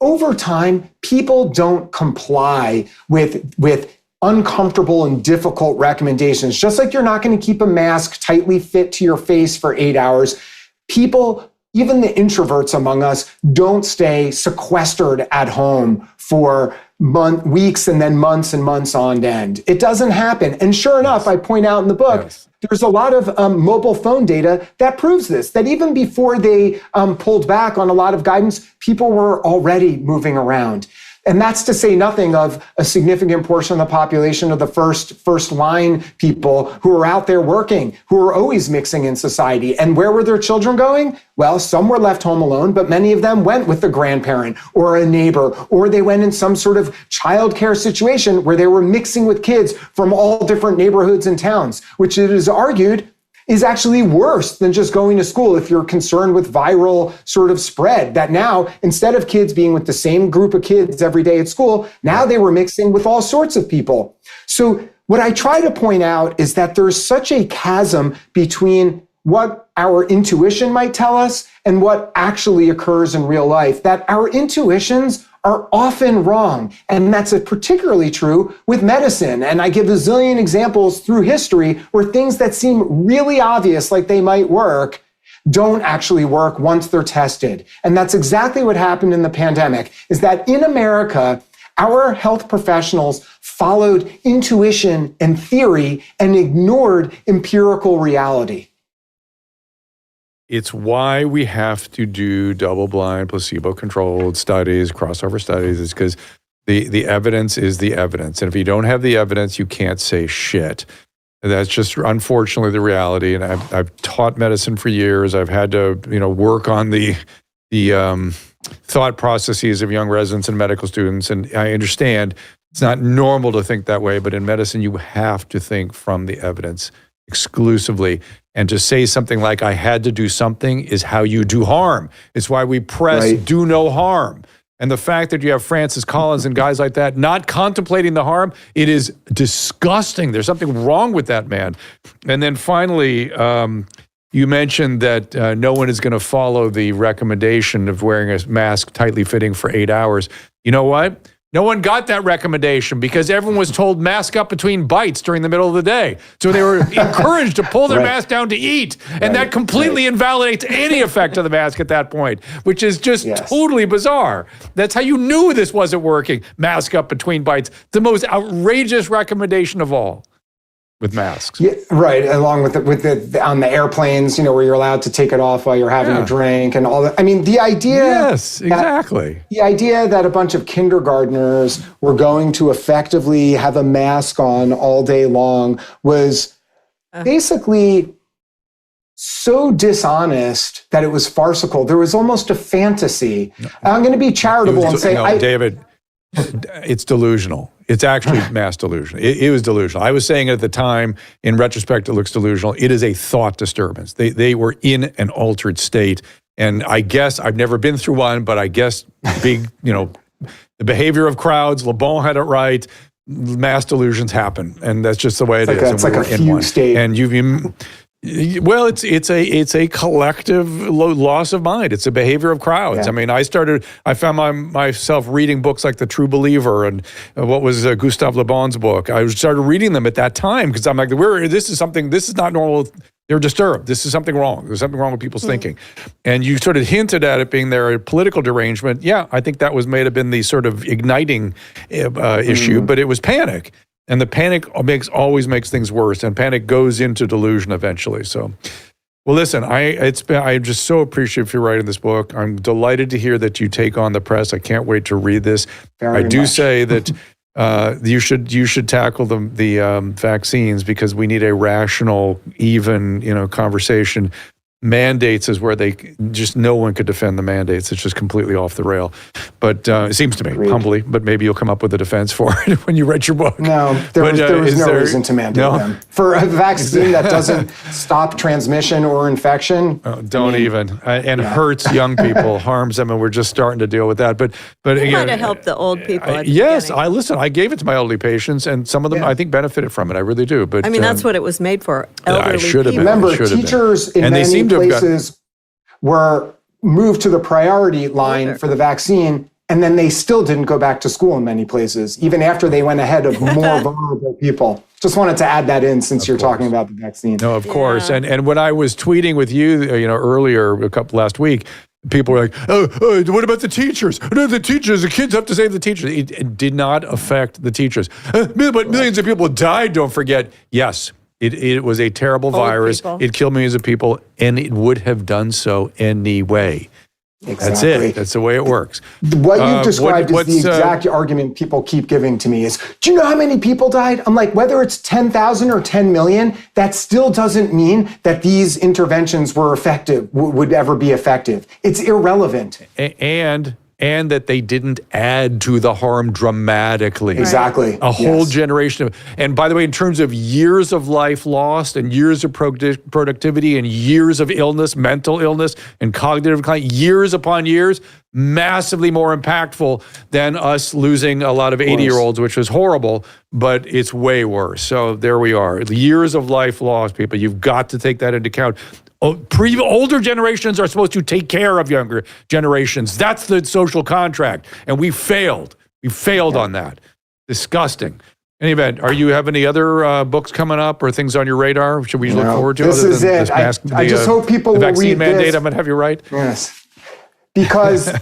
Speaker 8: over time, people don't comply with uncomfortable and difficult recommendations. Just like you're not going to keep a mask tightly fit to your face for 8 hours, people, even the introverts among us, don't stay sequestered at home for weeks and then months and months on end. It doesn't happen. And sure enough, I point out in the book, there's a lot of mobile phone data that proves this, that even before they pulled back on a lot of guidance, people were already moving around. And that's to say nothing of a significant portion of the population of the first line people who are out there working, who are always mixing in society. And where were their children going? Well, some were left home alone, but many of them went with a grandparent or a neighbor, or they went in some sort of childcare situation where they were mixing with kids from all different neighborhoods and towns, which it is argued is actually worse than just going to school if you're concerned with viral sort of spread. That now, instead of kids being with the same group of kids every day at school, now they were mixing with all sorts of people. So what I try to point out is that there's such a chasm between what our intuition might tell us and what actually occurs in real life, that our intuitions are often wrong. And that's particularly true with medicine. And I give a zillion examples through history where things that seem really obvious, like they might work, don't actually work once they're tested. And that's exactly what happened in the pandemic, is that in America, Our health professionals followed intuition and theory and ignored empirical reality.
Speaker 1: It's why we have to do double-blind, placebo-controlled studies, crossover studies, is because the evidence is the evidence. And if you don't have the evidence, you can't say shit. And that's just unfortunately the reality. And I've taught medicine for years. I've had to, work on the thought processes of young residents and medical students. And I understand it's not normal to think that way, but in medicine, you have to think from the evidence exclusively. And to say something like, I had to do something, is how you do harm. It's why we press do no harm. And the fact that you have Francis Collins and guys like that not contemplating the harm, it is disgusting. There's something wrong with that man. And then finally, you mentioned that no one is going to follow the recommendation of wearing a mask tightly fitting for 8 hours. You know what? No one got that recommendation because everyone was told mask up between bites during the middle of the day. So they were encouraged to pull their mask down to eat. And that completely invalidates any effect of the mask at that point, which is just totally bizarre. That's how you knew this wasn't working. Mask up between bites. The most outrageous recommendation of all. With masks.
Speaker 8: Yeah, right. Along with the on the airplanes, where you're allowed to take it off while you're having a drink and all that. I mean, the idea.
Speaker 1: Yes, exactly.
Speaker 8: The idea that a bunch of kindergartners were going to effectively have a mask on all day long was basically so dishonest that it was farcical. There was almost a fantasy. I'm going to be charitable and say,
Speaker 1: David, it's delusional. It's actually mass delusion. It was delusional. I was saying it at the time. In retrospect, it looks delusional. It is a thought disturbance. They were in an altered state. And I guess, I've never been through one, but I guess the behavior of crowds, Le Bon had it right. Mass delusions happen. And that's just the way it is.
Speaker 8: It's like a fugue state.
Speaker 1: And well, it's a collective loss of mind. It's a behavior of crowds. I mean, I found myself reading books like The True Believer and what was Gustave Le Bon's book. I started reading them at that time because I'm like, this is not normal. They're disturbed. This is something wrong. There's something wrong with people's thinking. And you sort of hinted at it being their political derangement. Yeah, I think that may have been the sort of igniting issue, but it was panic. And the panic always makes things worse, and panic goes into delusion eventually. So, well, listen, I'm just so appreciative for you writing this book. I'm delighted to hear that you take on the press. I can't wait to read this. I do say that you should tackle the vaccines because we need a rational, even conversation. Mandates is where no one could defend the mandates. It's just completely off the rail. But it seems to me, humbly, but maybe you'll come up with a defense for it when you read your book.
Speaker 8: No, there was no reason to mandate them. For a vaccine that doesn't stop transmission or infection.
Speaker 1: Don't even. Hurts young people, harms them, and we're just starting to deal with that. But
Speaker 4: you might have helped the old people.
Speaker 1: Yes, I gave it to my elderly patients, and some of them I think benefited from it. I really do. But
Speaker 4: I mean, that's what it was made for. Elderly people.
Speaker 8: Remember, teachers in many places were moved to the priority line for the vaccine, and then they still didn't go back to school in many places, even after they went ahead of more vulnerable people. Just wanted to add that in since you're talking about the vaccine.
Speaker 1: No, of course. And when I was tweeting with you, earlier, last week, people were like, what about the teachers? No, the kids have to save the teachers. It did not affect the teachers. But millions of people died, don't forget. Yes. It was a terrible virus. It killed millions of people, and it would have done so anyway.
Speaker 8: Exactly.
Speaker 1: That's it. That's the way it works.
Speaker 8: What you've described is the exact argument people keep giving to me is, do you know how many people died? I'm like, whether it's 10,000 or 10 million, that still doesn't mean that these interventions were effective, would ever be effective. It's irrelevant.
Speaker 1: And that they didn't add to the harm dramatically.
Speaker 8: Exactly.
Speaker 1: A whole generation and by the way, in terms of years of life lost and years of productivity and years of illness, mental illness and cognitive decline, years upon years, massively more impactful than us losing a lot of 80-year-olds, which was horrible, but it's way worse. So there we are. Years of life lost, people. You've got to take that into account. Older generations are supposed to take care of younger generations. That's the social contract. And we failed. We failed on that. Disgusting. In any event, you have any other books coming up or things on your radar? Should we look forward to?
Speaker 8: This is it. I just hope people will read
Speaker 1: vaccine mandate,
Speaker 8: this.
Speaker 1: I'm going to have you write.
Speaker 8: Yes. Because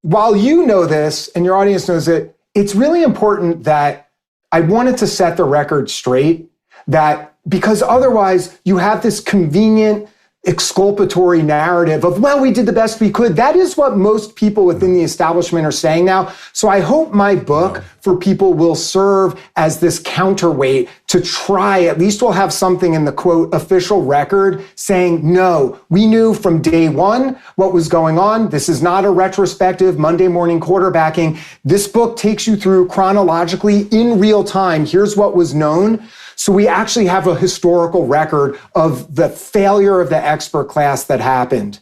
Speaker 8: while you know this and your audience knows it, it's really important that I wanted to set the record straight, that because otherwise you have this convenient exculpatory narrative of, well, we did the best we could. That is what most people within the establishment are saying now. So I hope my book for people will serve as this counterweight to try, at least we'll have something in the quote official record saying, no, we knew from day one what was going on. This is not a retrospective Monday morning quarterbacking. This book takes you through chronologically in real time. Here's what was known. So we actually have a historical record of the failure of the expert class that happened.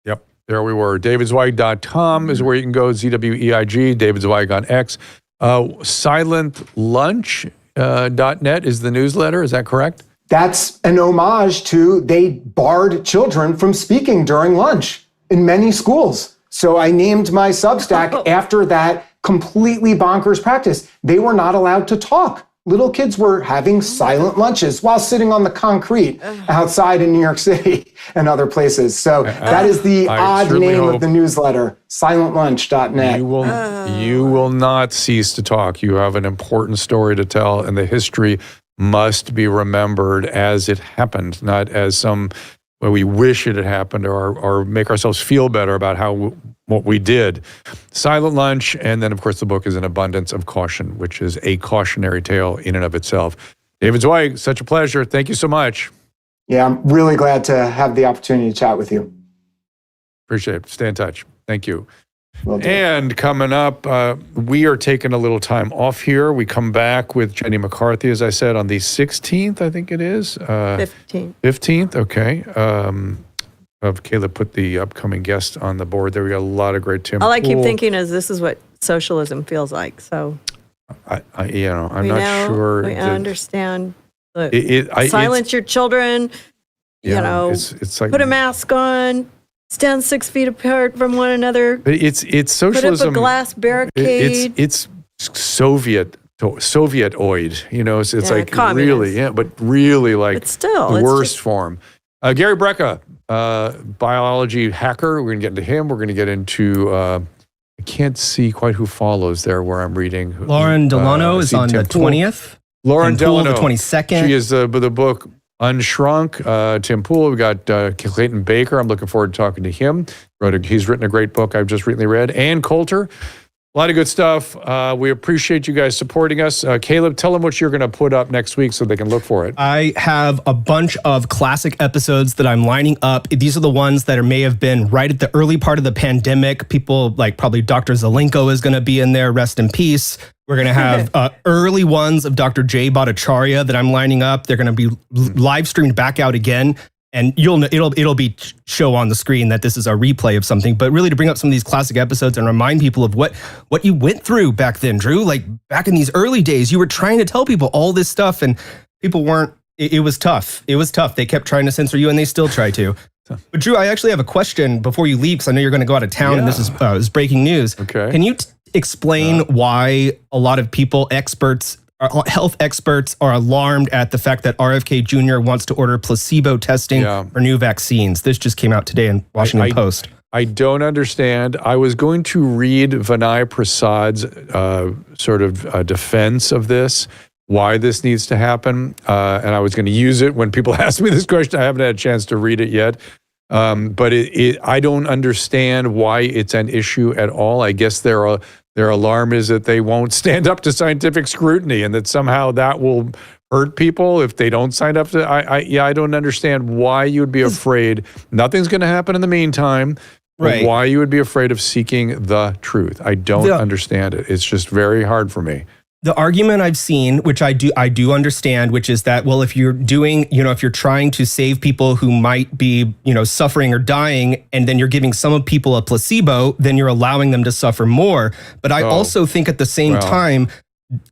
Speaker 1: Yep, there we were. DavidZweig.com is where you can go, ZWEIG, David Zweig on X. SilentLunch.net is the newsletter, is that correct?
Speaker 8: That's an homage to, they barred children from speaking during lunch in many schools. So I named my Substack after that completely bonkers practice. They were not allowed to talk. Little kids were having silent lunches while sitting on the concrete outside in New York City and other places. So that is the odd name of the newsletter, silentlunch.net.
Speaker 1: You will not cease to talk. You have an important story to tell, and the history must be remembered as it happened, not as well, we wish it had happened or make ourselves feel better about what we did. Silent Lunch, and then, of course, the book is An Abundance of Caution, which is a cautionary tale in and of itself. David Zweig, such a pleasure. Thank you so much.
Speaker 8: Yeah, I'm really glad to have the opportunity to chat with you.
Speaker 1: Appreciate it. Stay in touch. Thank you.
Speaker 8: Will do.
Speaker 1: And coming up, we are taking a little time off here. We come back with Jenny McCarthy, as I said, on the 16th, I think it is.
Speaker 4: 15th.
Speaker 1: 15th, okay. Caleb put the upcoming guest on the board there. We got a lot of great Tim
Speaker 4: All I keep
Speaker 1: Pool.
Speaker 4: thinking is this is what socialism feels like. So
Speaker 1: I'm not sure.
Speaker 4: I understand.
Speaker 1: Silence
Speaker 4: Silence your children.
Speaker 1: it's like
Speaker 4: Put a mask on. Stand 6 feet apart from one another.
Speaker 1: It's socialism.
Speaker 4: Put up a glass barricade.
Speaker 1: It's Sovietoid. It's like
Speaker 4: communist.
Speaker 1: really, but really like
Speaker 4: But still,
Speaker 1: the
Speaker 4: it's
Speaker 1: worst
Speaker 4: just-
Speaker 1: form. Gary Brecka, biology hacker. We're going to get into him. We're going to get into. I can't see quite who follows there where I'm reading.
Speaker 7: Lauren Delano is on the 20th.
Speaker 1: Lauren
Speaker 7: Tim Pool,
Speaker 1: Delano,
Speaker 7: the 22nd.
Speaker 1: She is the book Unshrunk. Tim Pool. We got Clayton Baker. I'm looking forward to talking to him. He's written a great book I've just recently read. Ann Coulter. A lot of good stuff. We appreciate you guys supporting us. Caleb, tell them what you're going to put up next week so they can look for it.
Speaker 7: I have a bunch of classic episodes that I'm lining up. These are the ones that may have been right at the early part of the pandemic. People like probably Dr. Zelenko is going to be in there. Rest in peace. We're going to have early ones of Dr. Jay Bhattacharya that I'm lining up. They're going to be live streamed back out again. And it'll be show on the screen that this is a replay of something, but really to bring up some of these classic episodes and remind people of what you went through back then, Drew. Like back in these early days, you were trying to tell people all this stuff and people weren't, it was tough. It was tough. They kept trying to censor you and they still try to. But Drew, I actually have a question before you leave because I know you're going to go out of town and this is breaking news.
Speaker 1: Okay.
Speaker 7: Can you explain why a lot of people, health experts are alarmed at the fact that RFK Jr. wants to order placebo testing for new vaccines? This just came out today in Washington Post.
Speaker 1: I don't understand. I was going to read Vinay Prasad's sort of defense of this, why this needs to happen, and I was going to use it when people ask me this question. I haven't had a chance to read it yet. But I don't understand why it's an issue at all. I guess their alarm is that they won't stand up to scientific scrutiny and that somehow that will hurt people if they don't sign up to. I don't understand why you would be afraid. Nothing's going to happen in the meantime. Right. Why you would be afraid of seeking the truth. I don't understand it. It's just very hard for me.
Speaker 7: The argument I've seen, which I do understand, which is that, well, if you're doing, if you're trying to save people who might be, suffering or dying, and then you're giving some people a placebo, then you're allowing them to suffer more. But I also think at the same time,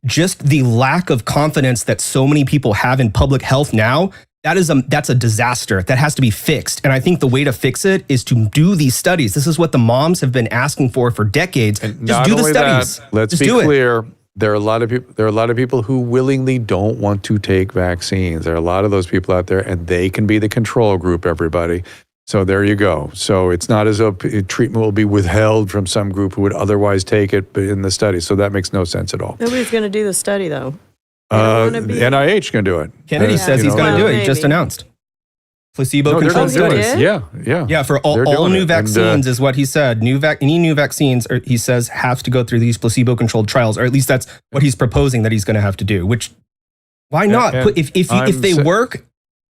Speaker 7: just the lack of confidence that so many people have in public health now, that's a disaster that has to be fixed. And I think the way to fix it is to do these studies. This is what the moms have been asking for decades.
Speaker 1: And
Speaker 7: just do the studies.
Speaker 1: Let's be clear. There are a lot of people who willingly don't want to take vaccines. There are a lot of those people out there, and they can be the control group, everybody. So there you go. So it's not as though treatment will be withheld from some group who would otherwise take it in the study. So that makes no sense at all.
Speaker 4: Nobody's going to do the study, though.
Speaker 1: NIH can do it.
Speaker 7: Kennedy says he's going to do it. He just
Speaker 4: maybe.
Speaker 7: announced. Placebo-controlled
Speaker 1: they're gonna do
Speaker 7: studies.
Speaker 1: it. Yeah.
Speaker 7: Yeah, for
Speaker 1: They're
Speaker 7: all
Speaker 1: doing
Speaker 7: new
Speaker 1: it.
Speaker 7: vaccines is what he said. Any new vaccines, or he says, have to go through these placebo-controlled trials, or at least that's what he's proposing that he's going to have to do. Which, why not?
Speaker 1: and
Speaker 7: If they work,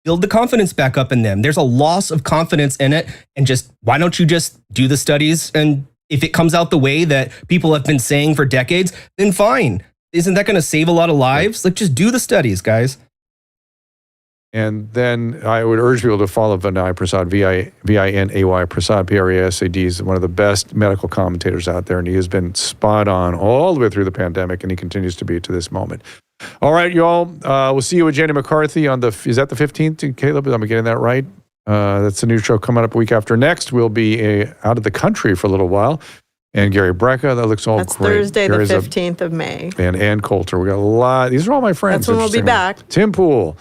Speaker 7: build the confidence back up in them. There's a loss of confidence in it, and just why don't you just do the studies? And if it comes out the way that people have been saying for decades, then fine. Isn't that going to save a lot of lives? Like, just do the studies, guys.
Speaker 1: And then I would urge people to follow Vinay Prasad, V-I-N-A-Y Prasad, P-R-A-S-A-D. He's one of the best medical commentators out there, and he has been spot on all the way through the pandemic, and he continues to be to this moment. All right, y'all. We'll see you with Jenny McCarthy on is that the 15th, Caleb? Am I getting that right? That's a new show coming up a week after next. We'll be out of the country for a little while. And Gary Brecka, that looks all
Speaker 4: That's
Speaker 1: great.
Speaker 4: Thursday,
Speaker 1: Gary's
Speaker 4: the 15th of May.
Speaker 1: And Ann Coulter. We got a lot. These are all my friends.
Speaker 4: That's when we'll be
Speaker 1: interestingly.
Speaker 4: back.
Speaker 1: Tim Pool.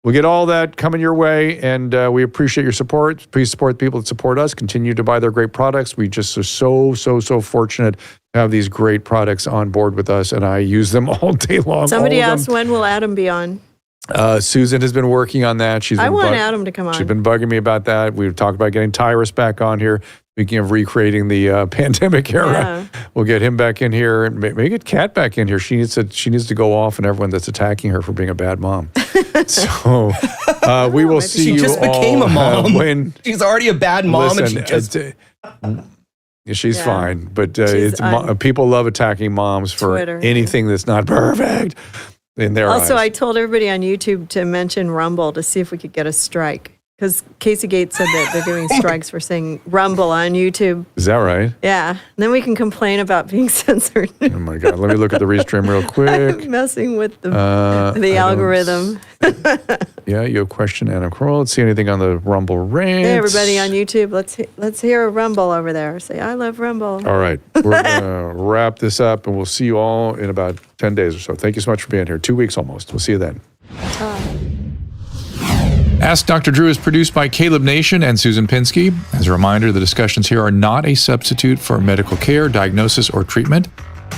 Speaker 1: We'll get all that coming your way, and we appreciate your support. Please support the people that support us. Continue to buy their great products. We just are so fortunate to have these great products on board with us, and I use them all day long.
Speaker 4: Somebody asked, when will Adam be on?
Speaker 1: Susan has been working on that.
Speaker 4: I want Adam to come on.
Speaker 1: She's been bugging me about that. We've talked about getting Tyrus back on here. Speaking of recreating the pandemic era, we'll get him back in here, and maybe get Kat back in here. She needs to go off, and everyone that's attacking her for being a bad mom. So we will see you all.
Speaker 7: She just became a mom.
Speaker 1: When
Speaker 7: she's already a bad mom,
Speaker 1: listen,
Speaker 7: and she just.
Speaker 1: She's fine, but people love attacking moms for
Speaker 4: Twitter,
Speaker 1: anything that's not perfect in their eyes.
Speaker 4: Also, I told everybody on YouTube to mention Rumble to see if we could get a strike. Because Casey Gates said that they're doing strikes for saying Rumble on YouTube.
Speaker 1: Is that right?
Speaker 4: Yeah. And then we can complain about being censored.
Speaker 1: Oh my God. Let me look at the restream real quick.
Speaker 4: Messing with the algorithm.
Speaker 1: Yeah, you have a question, Anna Kroll. Let's see anything on the Rumble rant.
Speaker 4: Hey, everybody on YouTube, let's hear a Rumble over there. Say, I love Rumble.
Speaker 1: All right. We're going to wrap this up, and we'll see you all in about 10 days or so. Thank you so much for being here. 2 weeks almost. We'll see you then. Ask Dr. Drew is produced by Caleb Nation and Susan Pinsky. As a reminder, the discussions here are not a substitute for medical care, diagnosis, or treatment.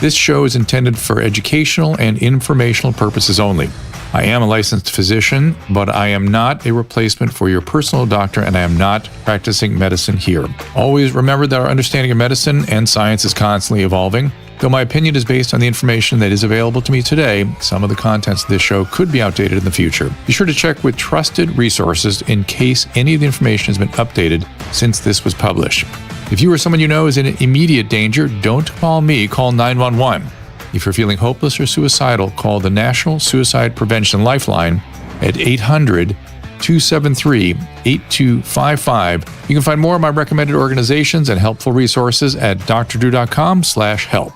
Speaker 1: This show is intended for educational and informational purposes only. I am a licensed physician, but I am not a replacement for your personal doctor, and I am not practicing medicine here. Always remember that our understanding of medicine and science is constantly evolving. Though my opinion is based on the information that is available to me today, some of the contents of this show could be outdated in the future. Be sure to check with trusted resources in case any of the information has been updated since this was published. If you or someone you know is in immediate danger, don't call me, call 911. If you're feeling hopeless or suicidal, call the National Suicide Prevention Lifeline at 800-273-8255. You can find more of my recommended organizations and helpful resources at drdrew.com/help.